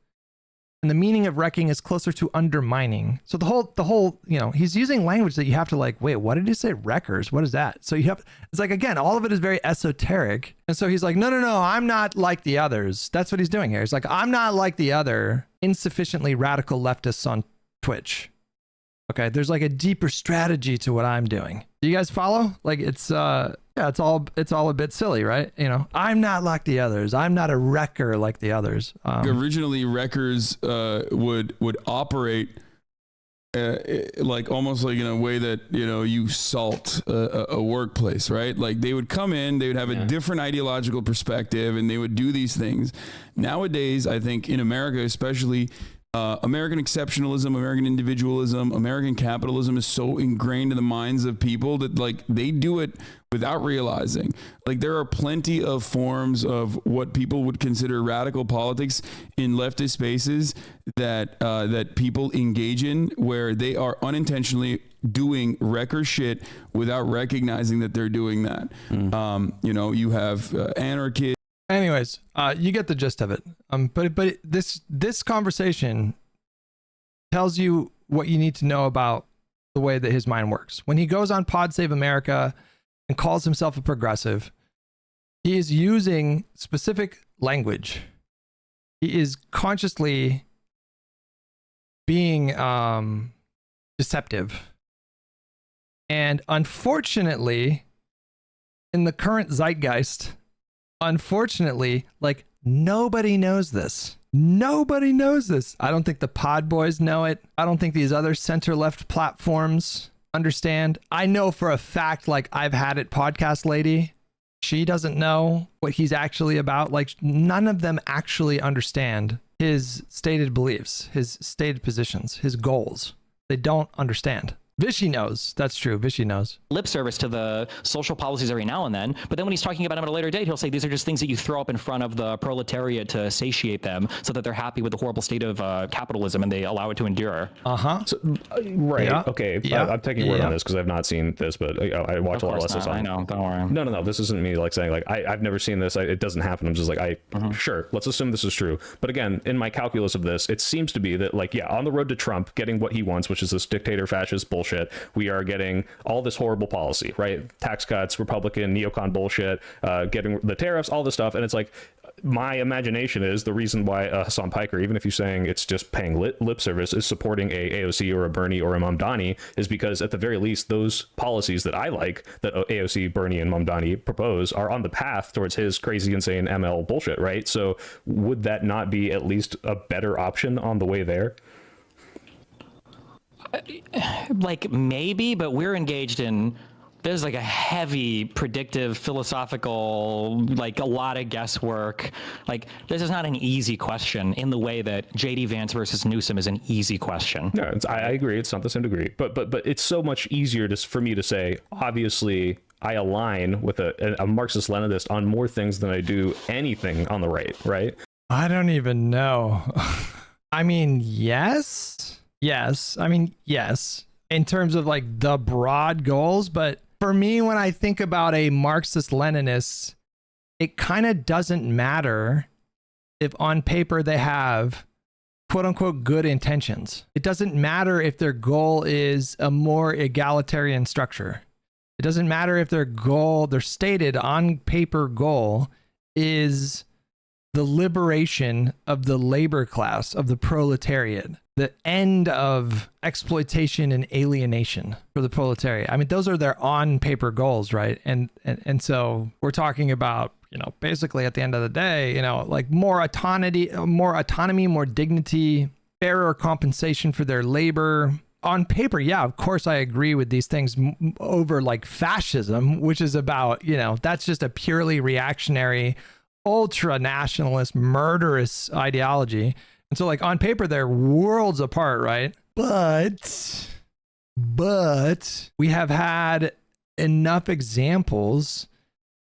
and the meaning of wrecking is closer to undermining. So the whole, he's using language that you have to like, wait, what did he say? Wreckers? What is that? So it's like, again, all of it is very esoteric. And so he's like, no, I'm not like the others. That's what he's doing here. He's like, I'm not like the other insufficiently radical leftists on Twitch. Okay, there's like a deeper strategy to what I'm doing. Do you guys follow? Like it's it's all a bit silly, right? I'm not like the others. I'm not a wrecker like the others. Originally, wreckers would operate like almost like in a way that you salt a workplace, right? Like they would come in, they would have a different ideological perspective, and they would do these things. Nowadays, I think in America, especially. American exceptionalism, American individualism, American capitalism is so ingrained in the minds of people that like they do it without realizing. Like there are plenty of forms of what people would consider radical politics in leftist spaces that people engage in, where they are unintentionally doing wrecker shit without recognizing that they're doing that. You have anarchists. Anyways, you get the gist of it. But this conversation tells you what you need to know about the way that his mind works. When he goes on Pod Save America and calls himself a progressive, he is using specific language. He is consciously being deceptive. And unfortunately, in the current zeitgeist, like nobody knows this. Nobody knows this. I don't think the pod boys know it. I don't think these other center-left platforms understand. I know for a fact, like I've had it podcast lady, she doesn't know what he's actually about. Like none of them actually understand his stated beliefs, his stated positions, his goals. They don't understand. Vishy knows. That's true. Vishy knows. Lip service to the social policies every now and then, but then when he's talking about them at a later date, he'll say these are just things that you throw up in front of the proletariat to satiate them so that they're happy with the horrible state of capitalism and they allow it to endure. So, right. Yeah. Okay. Yeah. I'm taking your word on this because I've not seen this, but I watch a lot of this. I know. Don't worry. No. This isn't me like saying like I've never seen this. It doesn't happen. I'm just like sure. Let's assume this is true. But again, in my calculus of this, it seems to be that like on the road to Trump getting what he wants, which is this dictator fascist bullshit, we are getting all this horrible policy, right? Tax cuts, Republican neocon bullshit, getting the tariffs, all this stuff, and it's like my imagination is the reason why Hasan Piker, even if you're saying it's just paying lip service, is supporting a AOC or a Bernie or a Mamdani, is because at the very least those policies that I like that AOC, Bernie, and Mamdani propose are on the path towards his crazy, insane ML bullshit, right? So would that not be at least a better option on the way there? Like maybe, but we're engaged in, there's like a heavy predictive philosophical, like a lot of guesswork. Like this is not an easy question in the way that JD Vance versus Newsom is an easy question. No, I agree. It's not the same degree, but it's so much easier for me to say, obviously I align with a Marxist-Leninist on more things than I do anything on the right? I don't even know. I mean, yes. I mean, yes, in terms of like the broad goals. But for me, when I think about a Marxist-Leninist, it kind of doesn't matter if on paper they have quote unquote good intentions. It doesn't matter if their goal is a more egalitarian structure. It doesn't matter if their stated on paper goal is the liberation of the labor class, of the proletariat, the end of exploitation and alienation for the proletariat. I mean, those are their on paper goals, right? And so we're talking about, basically at the end of the day, like more autonomy, more dignity, fairer compensation for their labor. On paper, yeah, of course I agree with these things over like fascism, which is about, that's just a purely reactionary, ultra nationalist, murderous ideology. And so like on paper, they're worlds apart, right? But we have had enough examples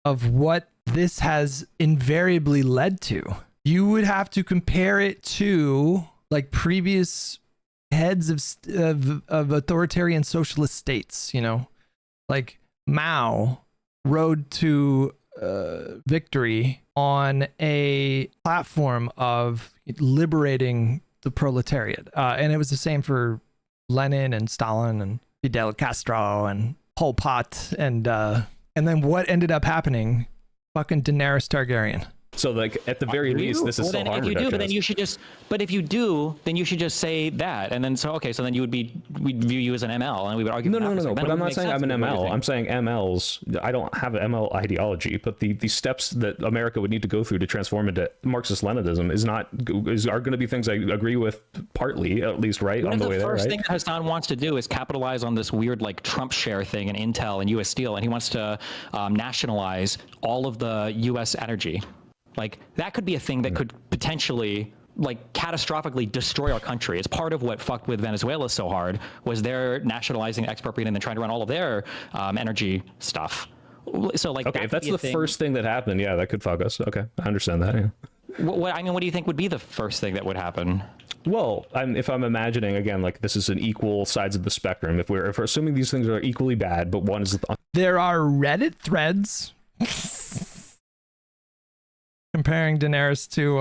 of what this has invariably led to. You would have to compare it to like previous heads of authoritarian socialist states, like Mao rode to victory on a platform of liberating the proletariat. And it was the same for Lenin and Stalin and Fidel Castro and Pol Pot. And then what ended up happening? Fucking Daenerys Targaryen. So like at the very least, this is still harm reduction. But then you should just, but if you do, then you should just say that. And then so then we'd view you as an ML and we would argue. No. But I'm not saying I'm an ML. I'm saying MLs, I don't have an ML ideology, but the steps that America would need to go through to transform into Marxist-Leninism are going to be things I agree with partly, at least, right? On the way there, right? The first thing that Hasan wants to do is capitalize on this weird like Trump share thing in Intel and US Steel. And he wants to nationalize all of the US energy. Like that could be a thing that could potentially like catastrophically destroy our country. It's part of what fucked with Venezuela so hard was their nationalizing, expropriating, and then trying to run all of their energy stuff. So like, okay, if that's the first thing that happened, yeah, that could fuck us. Okay, I understand that. Yeah. What do you think would be the first thing that would happen? Well, if I'm imagining again, like this is an equal sides of the spectrum. If we're assuming these things are equally bad, but one is there are Reddit threads comparing Daenerys to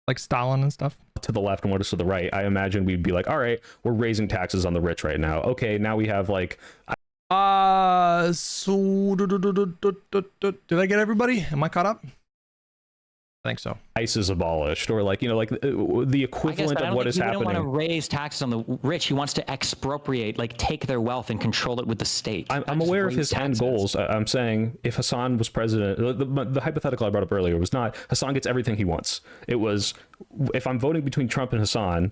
like Stalin and stuff. To the left and what is to the right, I imagine we'd be like, all right, we're raising taxes on the rich right now. Okay, now we have like so did I get everybody? Am I caught up? I think so. ICE is abolished, or like, you know, like the equivalent of what is happening. He doesn't want to raise taxes on the rich. He wants to expropriate, like take their wealth and control it with the state. I'm aware of his end goals. I'm saying if Hasan was president, the hypothetical I brought up earlier was not Hasan gets everything he wants. It was, if I'm voting between Trump and Hasan,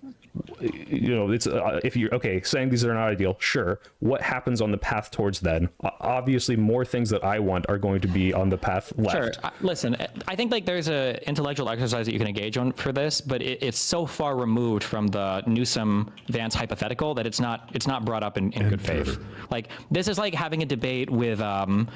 you know, it's if you're okay saying these are not ideal, sure, what happens on the path towards then? Obviously more things that I want are going to be on the path left. Sure. Listen, I think like there's a intellectual exercise that you can engage on for this, but it's so far removed from the Newsom Vance hypothetical that it's not brought up in good faith. Like this is like having a debate with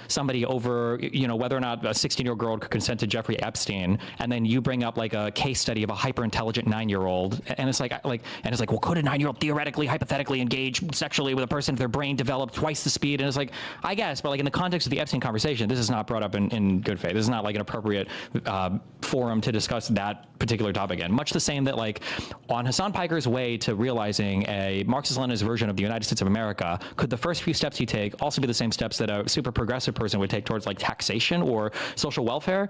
somebody over, you know, whether or not a 16-year-old girl could consent to Jeffrey Epstein, and then you bring up like a case study of a hyper intelligent 9-year-old, and it's like well, could a 9-year-old theoretically hypothetically engage sexually with a person if their brain developed twice the speed? And it's like, I guess, but like in the context of the Epstein conversation, this is not brought up in good faith. This is not like an appropriate forum to discuss that particular topic in. Much the same that like on Hasan Piker's way to realizing a Marxist-Leninist version of the United States of America, could the first few steps he take also be the same steps that a super progressive person would take towards like taxation or social welfare?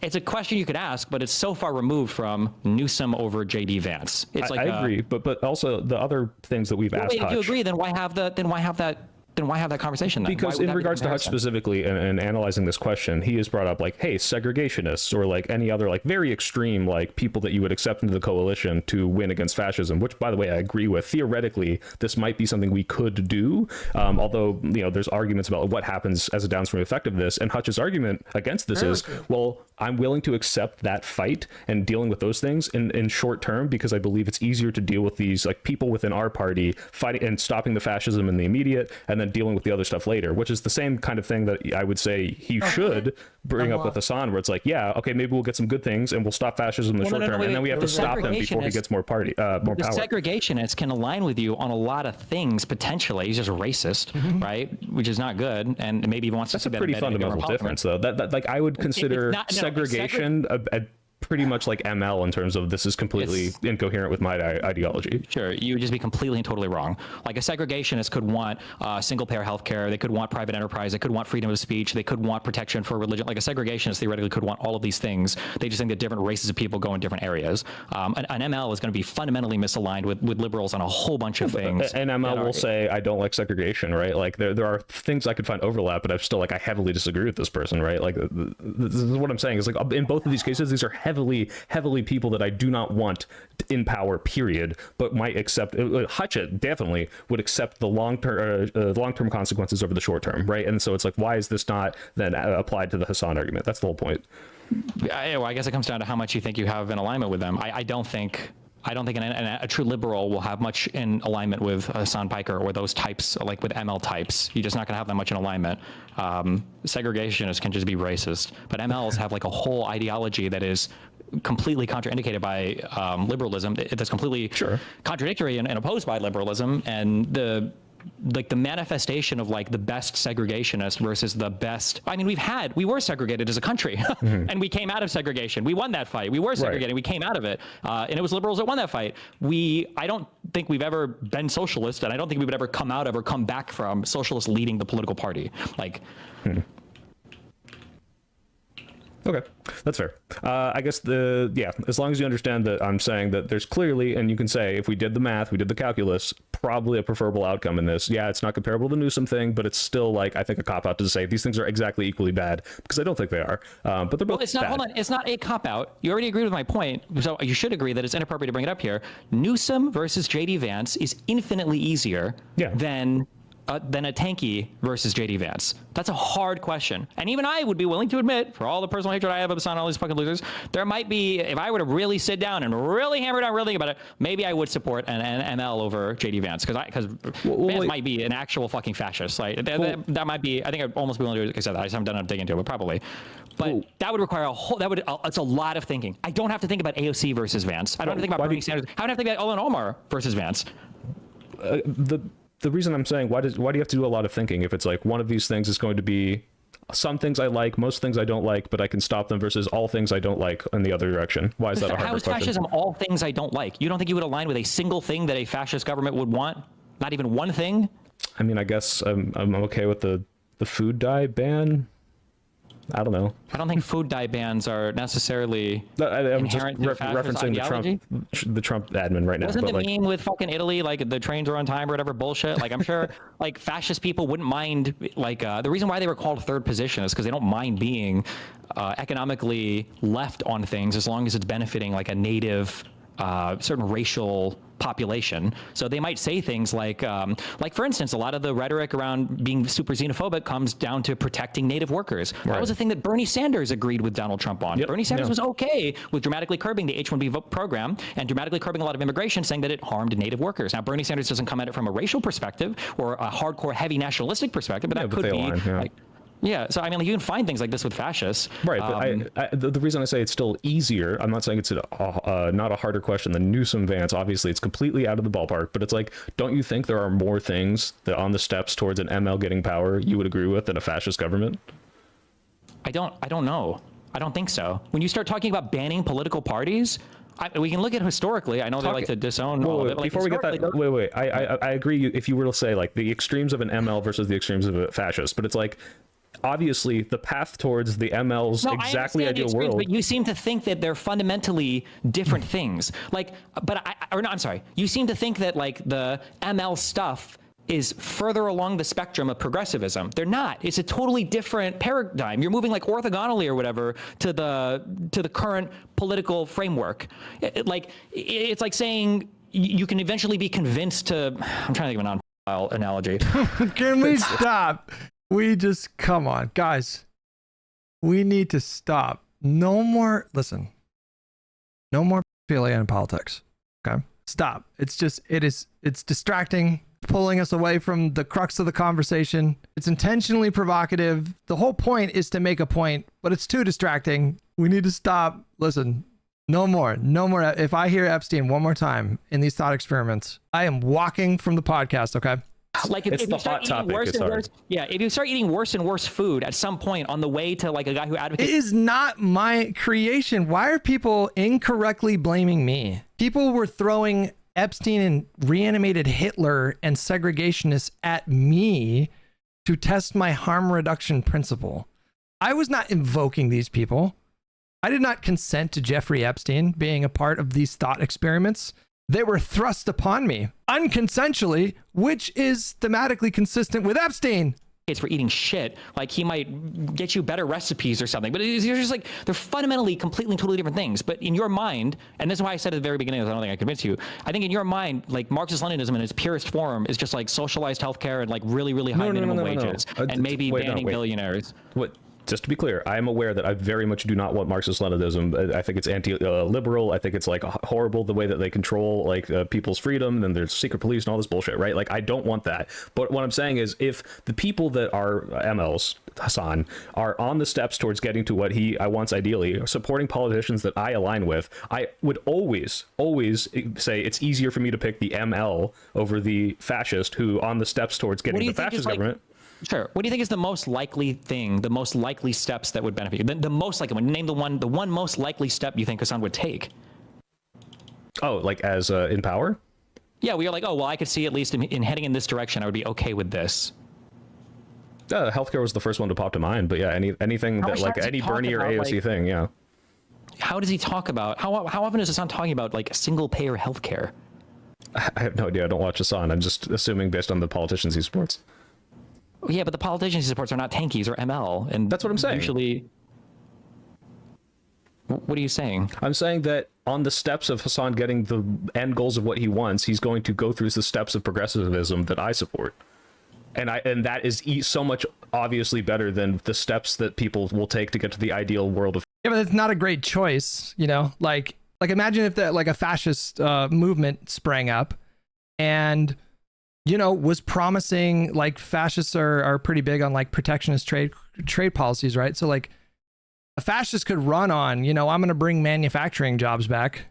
It's a question you could ask, but it's so far removed from Newsom over J.D. Vance. It's like I agree, but also the other things that we've asked. If you agree, then why have that conversation then? Because in regards to Hutch specifically and analyzing this question, he has brought up like, hey, segregationists or like any other like very extreme like people that you would accept into the coalition to win against fascism, which by the way I agree with. Theoretically, this might be something we could do, although you know there's arguments about what happens as a downstream effect of this. And Hutch's argument against this is, well, I'm willing to accept that fight and dealing with those things in short term because I believe it's easier to deal with these like people within our party fighting and stopping the fascism in the immediate and then dealing with the other stuff later, which is the same kind of thing that I would say he should bring up with Hasan, where it's like, yeah, okay, maybe we'll get some good things and we'll stop fascism in the short term, and then we have to stop them before he gets more power. The segregationists can align with you on a lot of things potentially. He's just racist, right? Which is not good, and maybe he wants to see that. That's a pretty fundamental difference, though. That like I would consider segregation a pretty much like ML in terms of this is completely incoherent with my ideology. Sure, you would just be completely and totally wrong. Like a segregationist could want single-payer healthcare, they could want private enterprise, they could want freedom of speech, they could want protection for religion. Like a segregationist theoretically could want all of these things. They just think that different races of people go in different areas. An ML is going to be fundamentally misaligned with liberals on a whole bunch of things. And ML will say, I don't like segregation, right? Like there are things I could find overlap, but I'm still like, I heavily disagree with this person, right? Like this is what I'm saying is like in both of these cases, these are heavily people that I do not want in power, period, but might accept. Hutch definitely would accept the long-term consequences over the short term, right? And so it's like, why is this not then applied to the Hasan argument? That's the whole point. Well, I guess it comes down to how much you think you have in alignment with them. I don't think a true liberal will have much in alignment with Hasan Piker or those types, like with ML types. You're just not going to have that much in alignment. Segregationists can just be racist, but MLs have like a whole ideology that is completely contraindicated by liberalism. That's completely contradictory and opposed by liberalism, and the manifestation of like the best segregationist versus the best. I mean, we were segregated as a country and we came out of segregation. We won that fight. We were segregated. We came out of it. And it was liberals that won that fight. I don't think we've ever been socialist, and I don't think we would ever come out of or come back from socialists leading the political party. Like, Okay, that's fair. I guess as long as you understand that I'm saying that there's clearly, and you can say if we did the math, we did the calculus, probably a preferable outcome in this. Yeah, it's not comparable to the Newsom thing, but it's still like, I think a cop out to say these things are exactly equally bad, because I don't think they are. But they're both bad. Hold on, it's not a cop out. You already agreed with my point, so you should agree that it's inappropriate to bring it up here. Newsom versus J.D. Vance is infinitely easier than a tanky versus J.D. Vance. That's a hard question. And even I would be willing to admit, for all the personal hatred I have of Hasan and all these fucking losers, there might be, if I were to really sit down and really hammer down, really think about it, maybe I would support an ML over J.D. Vance, because Vance might be an actual fucking fascist. Like, that might be, I think I'd almost be willing to accept that. I just haven't done enough digging into it, but probably. But that would require it's a lot of thinking. I don't have to think about AOC versus Vance. I don't have to think about Bernie Sanders. I don't have to think about Ilhan Omar versus Vance. The reason I'm saying, why do you have to do a lot of thinking if it's like one of these things is going to be some things I like, most things I don't like, but I can stop them versus all things I don't like in the other direction? Why is that a harder question? How is fascism all things I don't like? You don't think you would align with a single thing that a fascist government would want? Not even one thing? I mean, I guess I'm okay with the food dye ban. I don't know. I don't think food dye bans are necessarily I'm just inherent to fascist referencing ideology. the Trump admin right now. Wasn't but the like, meme with fucking Italy, like the trains are on time or whatever bullshit? Like I'm sure like fascist people wouldn't mind, like the reason why they were called third position is because they don't mind being economically left on things as long as it's benefiting like a native certain racial population. So they might say things like for instance, a lot of the rhetoric around being super xenophobic comes down to protecting native workers. That was a thing that Bernie Sanders agreed with Donald Trump on. Bernie Sanders was okay with dramatically curbing the H-1B vote program and dramatically curbing a lot of immigration, saying that it harmed native workers. Now, Bernie Sanders doesn't come at it from a racial perspective or a hardcore, heavy nationalistic perspective, but that could be like, yeah, so I mean, like, you can find things like this with fascists. Right, but the reason I say it's still easier, I'm not saying it's not a harder question than Newsom Vance. Obviously, it's completely out of the ballpark, but it's like, don't you think there are more things that on the steps towards an ML getting power you would agree with than a fascist government? I don't know. I don't think so. When you start talking about banning political parties, we can look at historically. I know they like to disown all of it. Like, before we get that, wait. I agree. If you were to say like the extremes of an ML versus the extremes of a fascist, but it's like, obviously the path towards the ML's exactly ideal world. But you seem to think that they're fundamentally different things. Like, I'm sorry. You seem to think that like the ML stuff is further along the spectrum of progressivism. They're not. It's a totally different paradigm. You're moving like orthogonally or whatever to the current political framework. It's like saying you can eventually be convinced to. I'm trying to think of a non analogy. Can we stop? Come on, guys. We need to stop. No more, listen, no more affiliate in politics. Okay? Stop. It's distracting, pulling us away from the crux of the conversation. It's intentionally provocative. The whole point is to make a point, but it's too distracting. We need to stop. Listen, no more. If I hear Epstein one more time in these thought experiments, I am walking from the podcast, okay? Like if you start eating worse and worse, if you start eating worse and worse food at some point on the way to like a guy who advocates, it is not my creation. Why are people incorrectly blaming me? People were throwing Epstein and reanimated Hitler and segregationists at me to test my harm reduction principle. I was not invoking these people. I did not consent to Jeffrey Epstein being a part of these thought experiments. They were thrust upon me unconsensually, which is thematically consistent with Epstein. For eating shit, like he might get you better recipes or something, but you're just like, they're fundamentally completely totally different things. But in your mind, and this is why I said at the very beginning, I don't think I convinced you, I think in your mind, like Marxist-Leninism in its purest form is just like socialized healthcall and like really, really high minimum wages and maybe banning billionaires. What? Just to be clear, I am aware that I very much do not want Marxist-Leninism. I think it's anti-liberal. I think it's like horrible the way that they control like people's freedom. And there's secret police and all this bullshit, right? Like I don't want that. But what I'm saying is, if the people that are MLs, Hasan, are on the steps towards getting to what I wants ideally, supporting politicians that I align with, I would always say it's easier for me to pick the ML over the fascist who on the steps towards getting the fascist government. Sure. What do you think is the most likely thing, the most likely steps that would benefit you? The most likely one. Name the one most likely step you think Hasan would take. Oh, like as in power? Yeah, we are like, oh, well, I could see at least in heading in this direction, I would be okay with this. Healthcare was the first one to pop to mind, but yeah, anything that like any Bernie or AOC thing, yeah. How does he talk about, how often is Hasan talking about like single payer healthcare? I have no idea. I don't watch Hasan. I'm just assuming based on the politicians he supports. Yeah, but the politicians he supports are not tankies or ML, and that's what I'm saying. Usually, what are you saying? I'm saying that on the steps of Hasan getting the end goals of what he wants, he's going to go through the steps of progressivism that I support, and that is so much obviously better than the steps that people will take to get to the ideal world of. Yeah, but it's not a great choice, you know. Like imagine if that like a fascist movement sprang up, and was promising, like fascists are pretty big on like protectionist trade policies, right? So like a fascist could run on, I'm going to bring manufacturing jobs back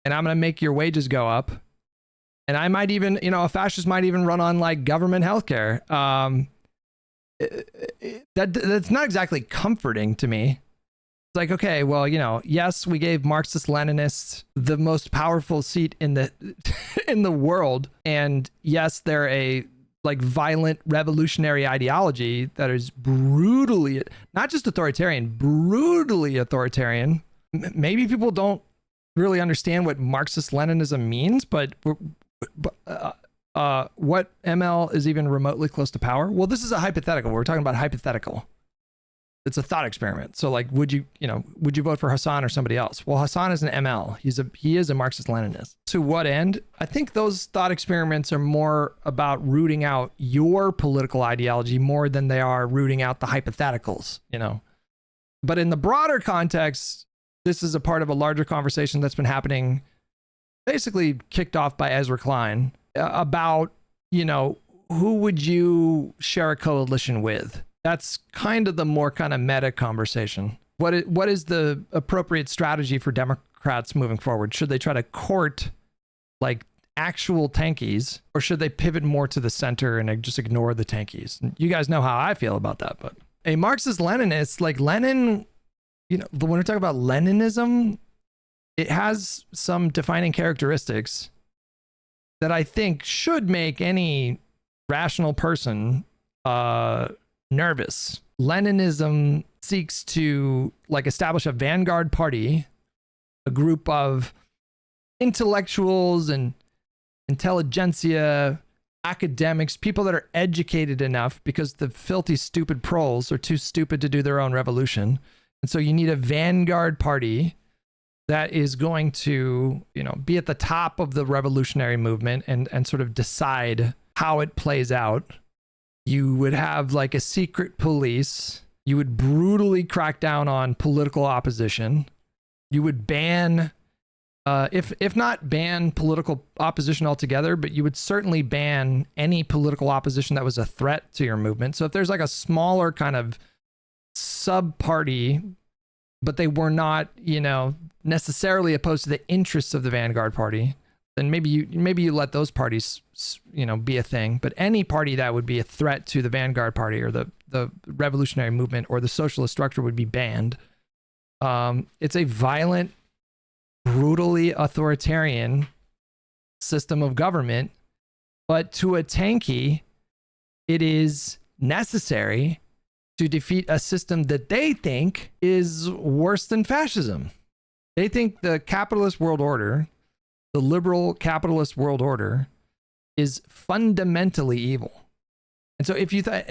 and I'm going to make your wages go up. And I might even, a fascist might even run on like government healthcare. That's not exactly comforting to me. It's like, okay, well, yes, we gave Marxist-Leninists the most powerful seat in the in the world, and yes, they're a like violent revolutionary ideology that is brutally, not just authoritarian, brutally authoritarian. Maybe people don't really understand what Marxist-Leninism means, but what ML is even remotely close to power? Well, this is a hypothetical. We're talking about hypothetical. It's a thought experiment. So like, would you vote for Hasan or somebody else? Well, Hasan is an ML. He is a Marxist-Leninist. To what end? I think those thought experiments are more about rooting out your political ideology more than they are rooting out the hypotheticals, But in the broader context, this is a part of a larger conversation that's been happening, basically kicked off by Ezra Klein, about, who would you share a coalition with? That's kind of the more kind of meta conversation. What is the appropriate strategy for Democrats moving forward? Should they try to court like actual tankies, or should they pivot more to the center and just ignore the tankies? You guys know how I feel about that, but a Marxist-Leninist, like Lenin, when we're talking about Leninism, it has some defining characteristics that I think should make any rational person nervous. Leninism seeks to like establish a vanguard party, a group of intellectuals and intelligentsia, academics, people that are educated enough because the filthy, stupid proles are too stupid to do their own revolution. And so you need a vanguard party that is going to, be at the top of the revolutionary movement and sort of decide how it plays out. You would have like a secret police. You would brutally crack down on political opposition. You would ban, if not ban political opposition altogether, but you would certainly ban any political opposition that was a threat to your movement. So if there's like a smaller kind of sub-party, but they were not, necessarily opposed to the interests of the vanguard party, then maybe you let those parties, be a thing. But any party that would be a threat to the vanguard party or the revolutionary movement or the socialist structure would be banned. It's a violent, brutally authoritarian system of government, but to a tanky, it is necessary to defeat a system that they think is worse than fascism. They think the capitalist world order, the liberal capitalist world order, is fundamentally evil. And so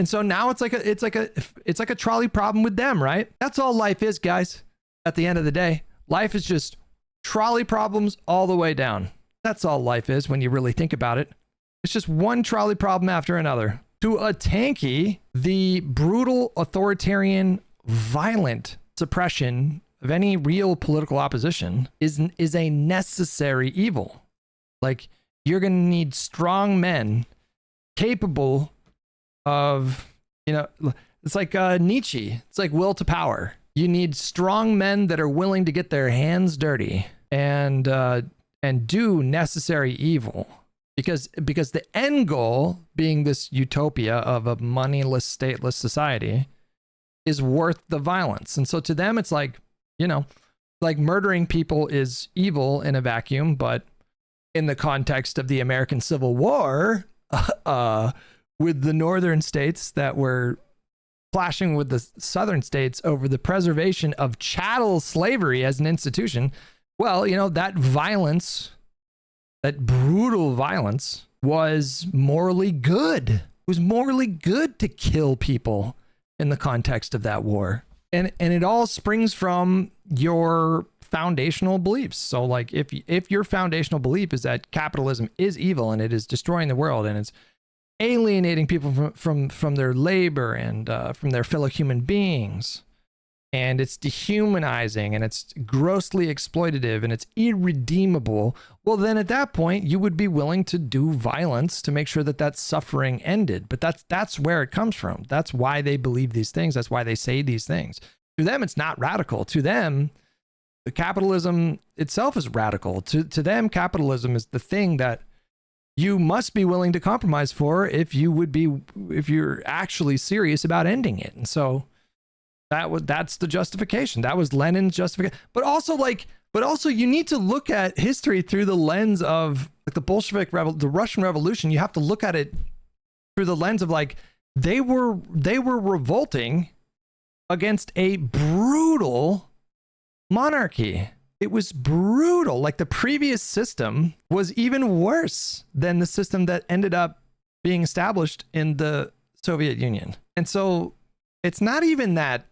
so now it's like a trolley problem with them, right? That's all life is, guys. At the end of the day, life is just trolley problems all the way down. That's all life is when you really think about it. It's just one trolley problem after another. To a tanky, the brutal, authoritarian, violent suppression of any real political opposition is a necessary evil. Like, you're going to need strong men capable of, it's like Nietzsche. It's like will to power. You need strong men that are willing to get their hands dirty and do necessary evil. Because the end goal, being this utopia of a moneyless, stateless society, is worth the violence. And so to them, it's like, like murdering people is evil in a vacuum, but in the context of the American Civil War, with the northern states that were clashing with the southern states over the preservation of chattel slavery as an institution, well, that violence, that brutal violence, was morally good. It was morally good to kill people in the context of that war. And it all springs from your foundational beliefs. So like if your foundational belief is that capitalism is evil and it is destroying the world and it's alienating people from their labor and from their fellow human beings, and it's dehumanizing and it's grossly exploitative and it's irredeemable, well, then at that point you would be willing to do violence to make sure that suffering ended. But that's where it comes from. That's why they believe these things. That's why they say these things. To them, it's not radical. To them, the capitalism itself is radical. To them, capitalism is the thing that you must be willing to compromise for if you're actually serious about ending it. And so that's the justification. That was Lenin's justification. But also you need to look at history through the lens of like the Bolshevik the Russian Revolution. You have to look at it through the lens of like they were revolting against a brutal monarchy. It was brutal. Like the previous system was even worse than the system that ended up being established in the Soviet Union. And so it's not even that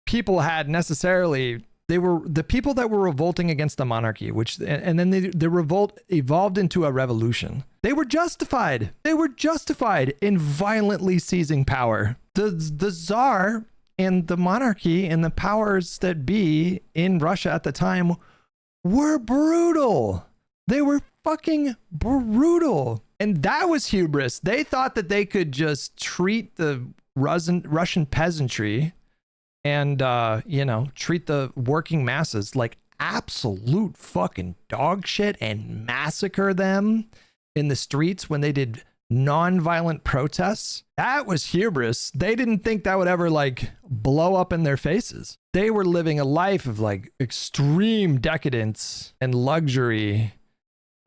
people had necessarily, they were the people that were revolting against the monarchy, which, and then the revolt evolved into a revolution. They were justified. They were justified in violently seizing power. The Tsar and the monarchy and the powers that be in Russia at the time were brutal. They were fucking brutal. And that was hubris. They thought that they could just treat the Russian peasantry and, treat the working masses like absolute fucking dog shit and massacre them in the streets when they did non-violent protests. That was hubris. They didn't think that would ever like blow up in their faces. They were living a life of like extreme decadence and luxury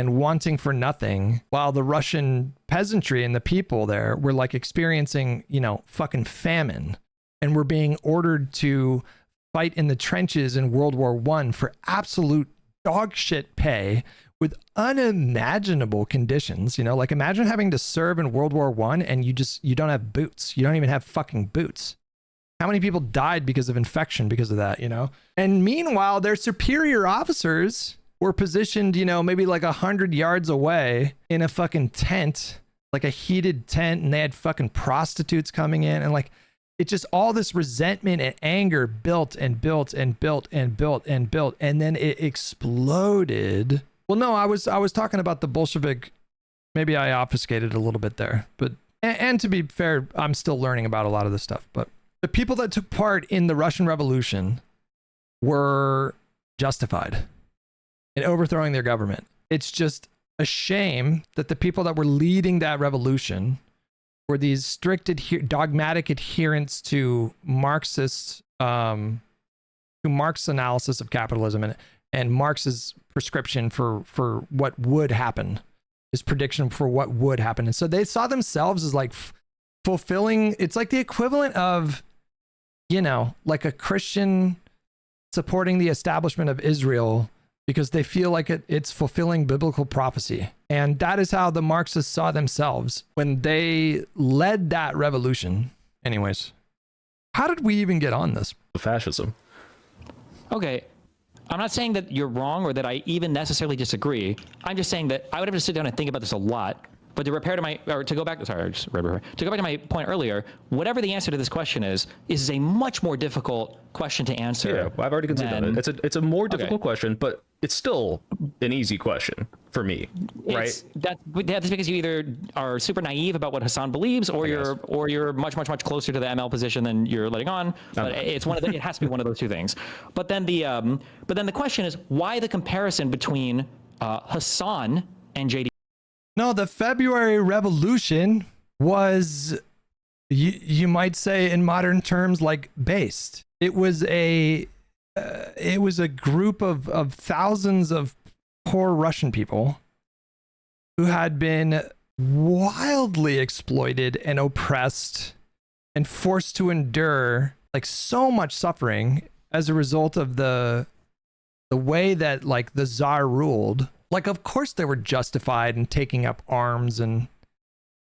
and wanting for nothing, while the Russian peasantry and the people there were like experiencing, fucking famine, and were being ordered to fight in the trenches in World War I for absolute dog shit pay with unimaginable conditions. Like imagine having to serve in World War I and you don't have boots. You don't even have fucking boots. How many people died because of infection because of that, And meanwhile, their superior officers were positioned, maybe like 100 yards away in a fucking tent, like a heated tent, and they had fucking prostitutes coming in, and like it just all this resentment and anger built and built and built and built and built, and then it exploded. Well, no, I was talking about the Bolshevik. Maybe I obfuscated a little bit there, but and to be fair, I'm still learning about a lot of this stuff. But the people that took part in the Russian Revolution were justified in overthrowing their government. It's just a shame that the people that were leading that revolution were these strict, dogmatic adherents to Marxist, to Marx's analysis of capitalism and Marx's prescription for what would happen, his prediction for what would happen. And so they saw themselves as like fulfilling, it's like the equivalent of, like a Christian supporting the establishment of Israel because they feel like it's fulfilling biblical prophecy. And that is how the Marxists saw themselves when they led that revolution. Anyways, how did we even get on this? Fascism. Okay. I'm not saying that you're wrong or that I even necessarily disagree. I'm just saying that I would have to sit down and think about this a lot. But to go back to my point earlier, whatever the answer to this question is a much more difficult question to answer. Yeah, I've already considered that. It's a more difficult question, but it's still an easy question for me, right? That's because you either are super naive about what Hasan believes, or you're much closer to the ML position than you're letting on. But it's it has to be one of those two things. But then the question is, why the comparison between Hasan and JD? No, the February Revolution was, you might say in modern terms, like based. It was a group of thousands of poor Russian people who had been wildly exploited and oppressed and forced to endure like so much suffering as a result of the way that like the Tsar ruled. Like, of course they were justified in taking up arms and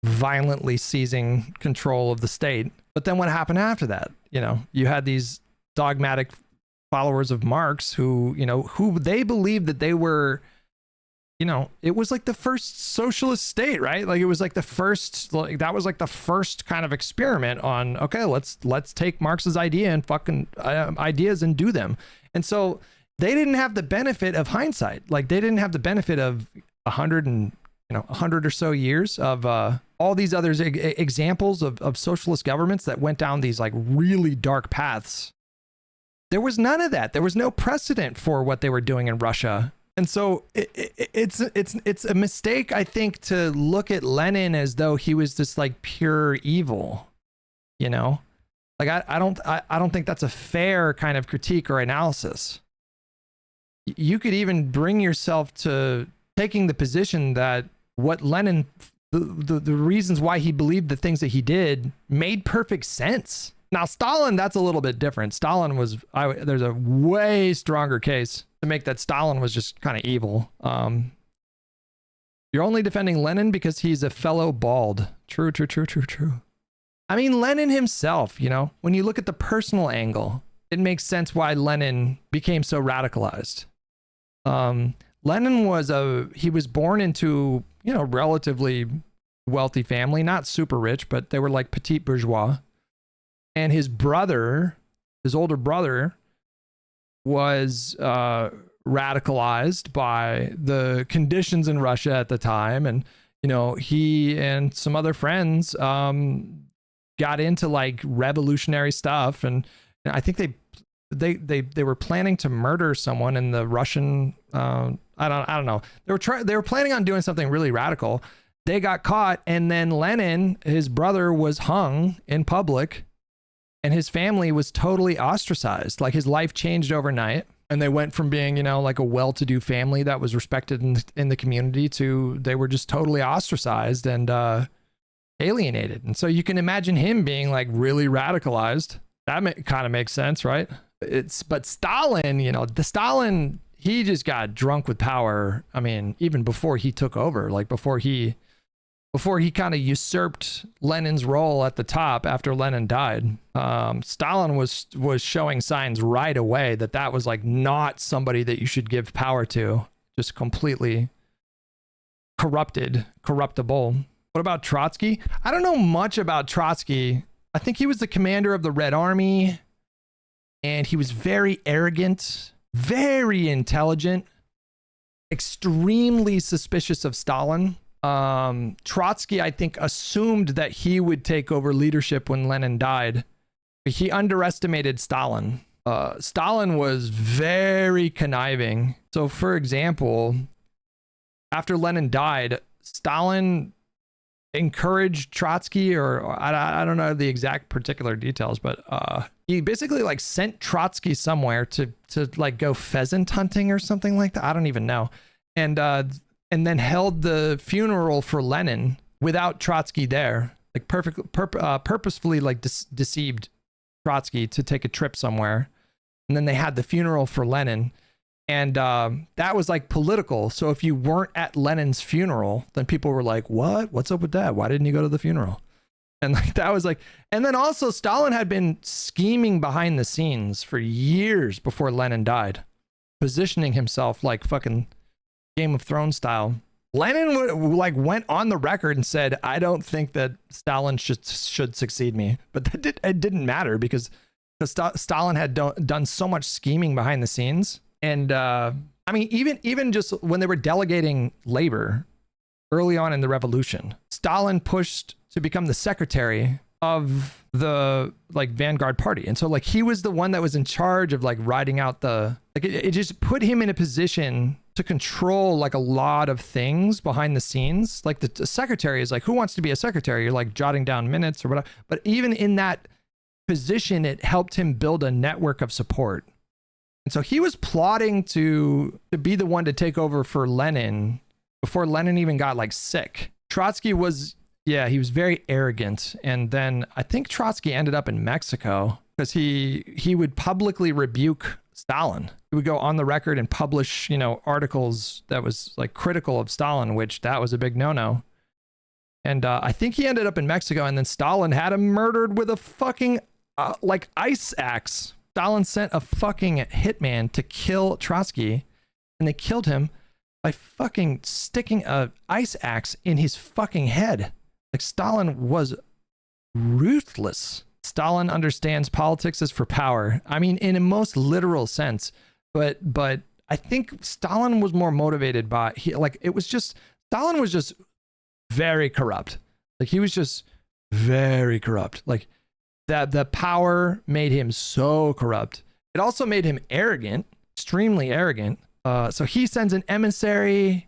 violently seizing control of the state. But then what happened after that? You had these dogmatic followers of Marx who they believed that they were, it was like the first socialist state, right? Like it was like the first, like that was like the first kind of experiment on, okay, let's take Marx's idea and fucking ideas and do them. And so they didn't have the benefit of hindsight. Like they didn't have the benefit of 100 or so years of all these other examples of socialist governments that went down these like really dark paths. There was none of that. There was no precedent for what they were doing in Russia. And so it's a mistake, I think, to look at Lenin as though he was this like pure evil, Like I don't think that's a fair kind of critique or analysis. You could even bring yourself to taking the position that what Lenin, the reasons why he believed the things that he did made perfect sense. Now, Stalin, that's a little bit different. Stalin was, there's a way stronger case to make that Stalin was just kind of evil. You're only defending Lenin because he's a fellow bald. True. I mean, Lenin himself, you know, when you look at the personal angle, it makes sense why Lenin became so radicalized. Lenin he was born into, you know, relatively wealthy family, not super rich, but they were like petite bourgeois. And his brother, his older brother, was radicalized by the conditions in Russia at the time. And, you know, he and some other friends got into like revolutionary stuff. And I think they were planning to murder someone in the Russian, I don't know. They were planning on doing something really radical. They got caught, and then Lenin, his brother, was hung in public, and his family was totally ostracized. Like his life changed overnight, and they went from being, you know, like a well-to-do family that was respected in the community to they were just totally ostracized and alienated. And so you can imagine him being like really radicalized. That kind of makes sense, right? But Stalin, you know, Stalin, he just got drunk with power. I mean, even before he took over, like before he kind of usurped Lenin's role at the top after Lenin died, Stalin was showing signs right away that was like not somebody that you should give power to. Just completely corruptible. What about Trotsky? I don't know much about Trotsky. I think he was the commander of the Red Army, and he was very arrogant, very intelligent, extremely suspicious of Stalin. Trotsky, I think, assumed that he would take over leadership when Lenin died. He underestimated Stalin. Stalin was very conniving. So, for example, after Lenin died, Stalin encouraged Trotsky, or I don't know the exact particular details, but he basically like sent Trotsky somewhere to like go pheasant hunting or something like that. I don't even know. And then held the funeral for Lenin without Trotsky there, like purposefully like deceived Trotsky to take a trip somewhere. And then they had the funeral for Lenin. And that was like political. So if you weren't at Lenin's funeral, then people were like, what? What's up with that? Why didn't you go to the funeral? And like that was like, and then also Stalin had been scheming behind the scenes for years before Lenin died, positioning himself like fucking Game of Thrones style. Lenin like went on the record and said, I don't think that Stalin should succeed me. But it didn't matter because Stalin had done so much scheming behind the scenes. And I mean, even just when they were delegating labor early on in the revolution, Stalin pushed to become the secretary of the like vanguard party. And so like he was the one that was in charge of like writing out it just put him in a position to control like a lot of things behind the scenes. Like the secretary is like, who wants to be a secretary? You're like jotting down minutes or whatever. But even in that position, it helped him build a network of support. And so he was plotting to be the one to take over for Lenin before Lenin even got like sick. Trotsky was, yeah, he was very arrogant. And then I think Trotsky ended up in Mexico because he would publicly rebuke Stalin. He would go on the record and publish, you know, articles that was like critical of Stalin, which that was a big no-no. And I think he ended up in Mexico, and then Stalin had him murdered with a fucking like ice axe. Stalin sent a fucking hitman to kill Trotsky, and they killed him by fucking sticking a ice axe in his fucking head. Like Stalin was ruthless. Stalin understands politics is for power. I mean, in a most literal sense, but I think Stalin was more motivated by Stalin was just very corrupt. Like he was just very corrupt. Like that the power made him so corrupt. It also made him arrogant, extremely arrogant. So he sends an emissary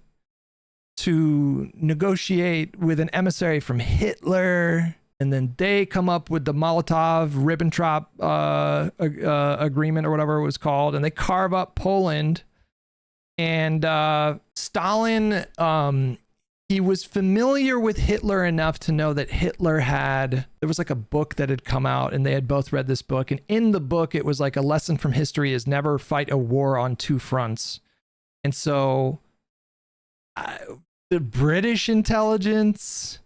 to negotiate with an emissary from Hitler, and then they come up with the Molotov-Ribbentrop agreement or whatever it was called, and they carve up Poland. And Stalin he was familiar with Hitler enough to know that Hitler there was like a book that had come out and they had both read this book. And in the book, it was like a lesson from history is never fight a war on two fronts. And so the British intelligence,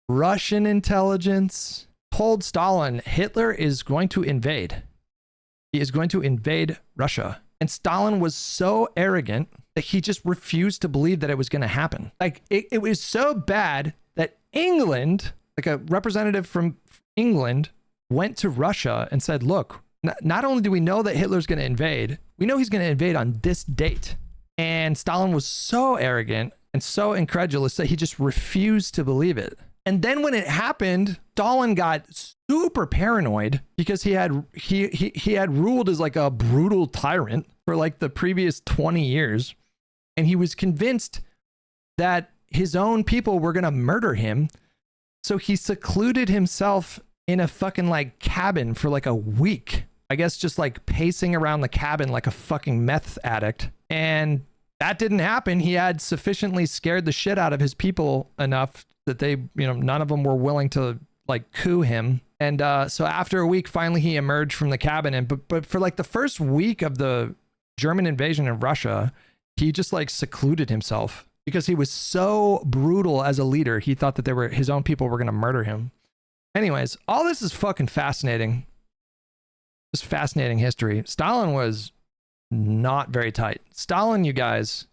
Russian intelligence told Stalin, Hitler is going to invade. He is going to invade Russia. And Stalin was so arrogant that he just refused to believe that it was going to happen. Like it was so bad that England, like a representative from England, went to Russia and said, look, not only do we know that Hitler's going to invade, we know he's going to invade on this date. And Stalin was so arrogant and so incredulous that he just refused to believe it. And then when it happened, Stalin got super paranoid because he had ruled as like a brutal tyrant for like the previous 20 years. And he was convinced that his own people were going to murder him. So he secluded himself in a fucking like cabin for like a week. I guess just like pacing around the cabin like a fucking meth addict. And that didn't happen. He had sufficiently scared the shit out of his people enough that they, none of them were willing to like coup him. And so after a week, finally he emerged from the cabin. And but for like the first week of the German invasion of Russia, he just like secluded himself because he was so brutal as a leader. He thought that his own people were going to murder him. Anyways, all this is fucking fascinating. Just fascinating history. Stalin was not very tight. Stalin, you guys,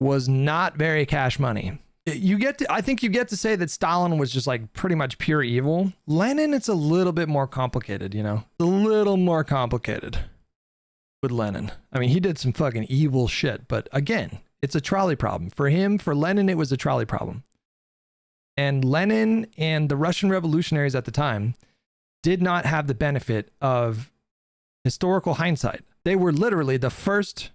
was not very cash money. I think you get to say that Stalin was just like pretty much pure evil. Lenin, it's a little bit more complicated, a little more complicated with Lenin. I mean, he did some fucking evil shit, but again, it's a trolley problem. For Lenin, it was a trolley problem. And Lenin and the Russian revolutionaries at the time did not have the benefit of historical hindsight. They were literally the first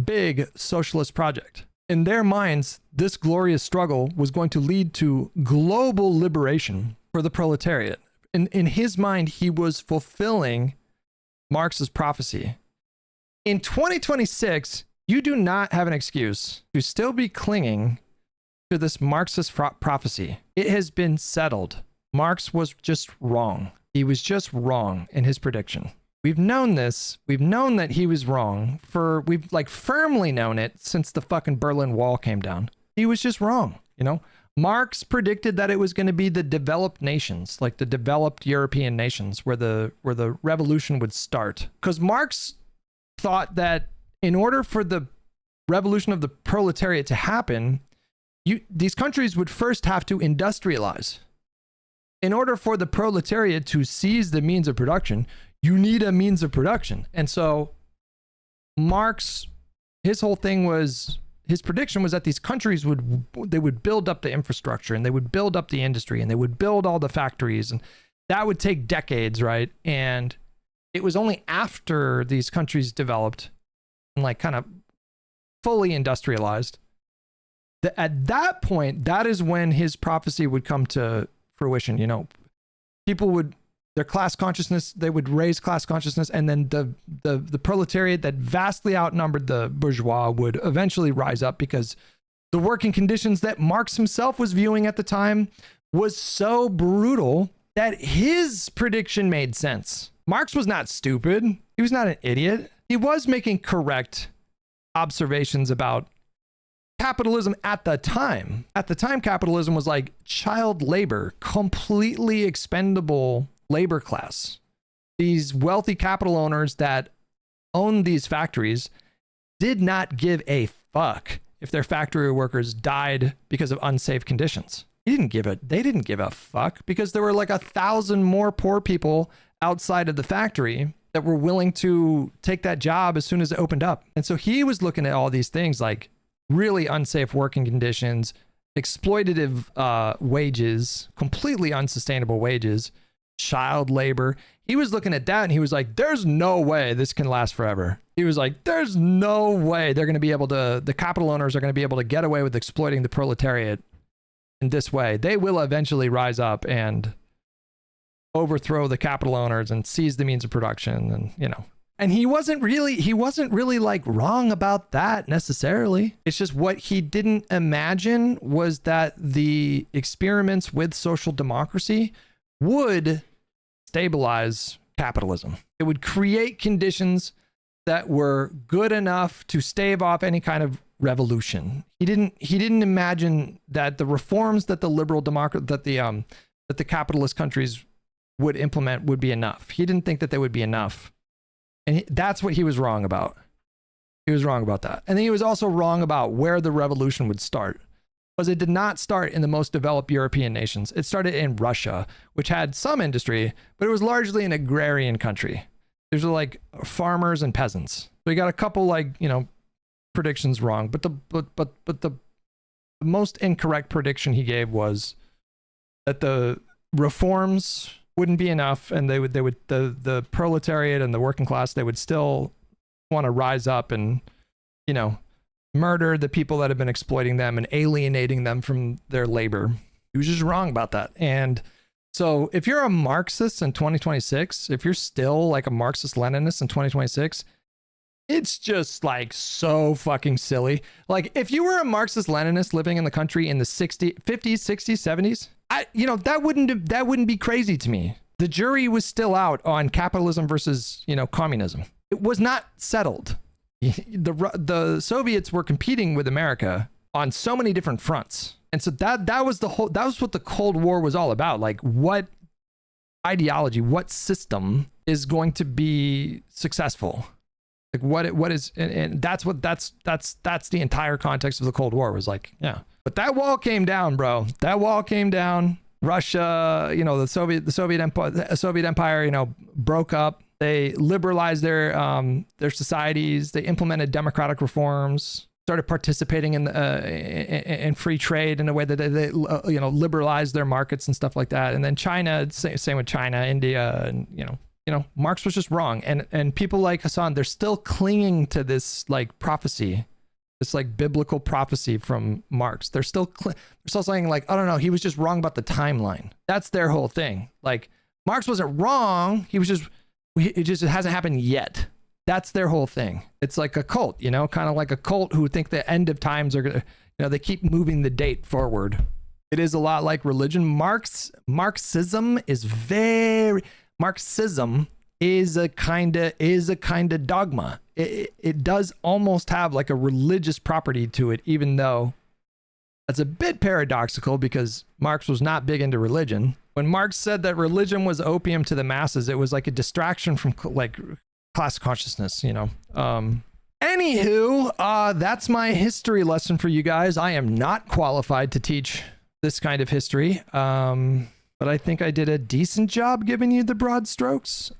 big socialist project. In their minds, this glorious struggle was going to lead to global liberation for the proletariat. In his mind, he was fulfilling Marx's prophecy. In 2026, you do not have an excuse to still be clinging to this Marxist prophecy. It has been settled. Marx was just wrong. He was just wrong in his prediction. We've known this. We've known that he was wrong we've like firmly known it since the fucking Berlin Wall came down. He was just wrong, Marx predicted that it was going to be the developed nations, like the developed European nations where the revolution would start. Because Marx thought that in order for the revolution of the proletariat to happen, these countries would first have to industrialize. In order for the proletariat to seize the means of production, you need a means of production. And so Marx, his whole thing was, his prediction was that these countries would build up the infrastructure and they would build up the industry and they would build all the factories, and that would take decades, right? And it was only after these countries developed and like kind of fully industrialized that at that point, that is when his prophecy would come to fruition. People would, their class consciousness, they would raise class consciousness, and then the proletariat that vastly outnumbered the bourgeois would eventually rise up because the working conditions that Marx himself was viewing at the time was so brutal that his prediction made sense. Marx was not stupid. He was not an idiot. He was making correct observations about capitalism at the time. At the time, capitalism was like child labor, completely expendable labor class. These wealthy capital owners that owned these factories did not give a fuck if their factory workers died because of unsafe conditions. They didn't give a fuck because there were like 1,000 more poor people outside of the factory that were willing to take that job as soon as it opened up. And so he was looking at all these things like really unsafe working conditions, exploitative wages, completely unsustainable wages, child labor. He was looking at that and he was like, there's no way this can last forever. He was like, there's no way the capital owners are going to be able to get away with exploiting the proletariat in this way. They will eventually rise up and overthrow the capital owners and seize the means of production. And, And he wasn't really like wrong about that necessarily. It's just what he didn't imagine was that the experiments with social democracy would stabilize capitalism. It would create conditions that were good enough to stave off any kind of revolution. He didn't imagine that the reforms that the that the capitalist countries would implement would be enough. He didn't think that they would be enough. And that's what he was wrong about. He was wrong about that. And then he was also wrong about where the revolution would start. Because it did not start in the most developed European nations. It started in Russia, which had some industry, but it was largely an agrarian country. These were like farmers and peasants. So he got a couple like, you know, predictions wrong, but the most incorrect prediction he gave was that the reforms wouldn't be enough, and the proletariat and the working class, they would still want to rise up and, you know, murder the people that have been exploiting them and alienating them from their labor. He was just wrong about that. And so if you're a Marxist in 2026, if you're still like a Marxist-Leninist in 2026, it's just like so fucking silly. Like if you were a Marxist-Leninist living in the country in the 50s, 60s, 70s, that wouldn't be crazy to me. The jury was still out on capitalism versus, you know, communism. It was not settled. The Soviets were competing with America on so many different fronts. And so that was what the Cold War was all about. Like what ideology, what system is going to be successful? Like what is, and that's the entire context of the Cold War was like, yeah. But that wall came down, bro. That wall came down. Russia, you know, the Soviet Empire, you know, broke up. They liberalized their societies. They implemented democratic reforms. Started participating in free trade in a way that they you know, liberalized their markets and stuff like that. And then China, same with China, India, and you know, Marx was just wrong. And people like Hasan, they're still clinging to this like prophecy, this like biblical prophecy from Marx. They're still saying like, I don't know, he was just wrong about the timeline. That's their whole thing. Like Marx wasn't wrong. It just hasn't happened yet. That's their whole thing. It's like a cult, you know, kind of like a cult who think the end of times are gonna, you know, they keep moving the date forward. It is a lot like religion. Marxism is a kind of dogma. It does almost have like a religious property to it, even though that's a bit paradoxical because Marx was not big into religion. When Marx said that religion was opium to the masses, it was like a distraction from like class consciousness, you know. Anywho, that's my history lesson for you guys. I am not qualified to teach this kind of history, but I think I did a decent job giving you the broad strokes.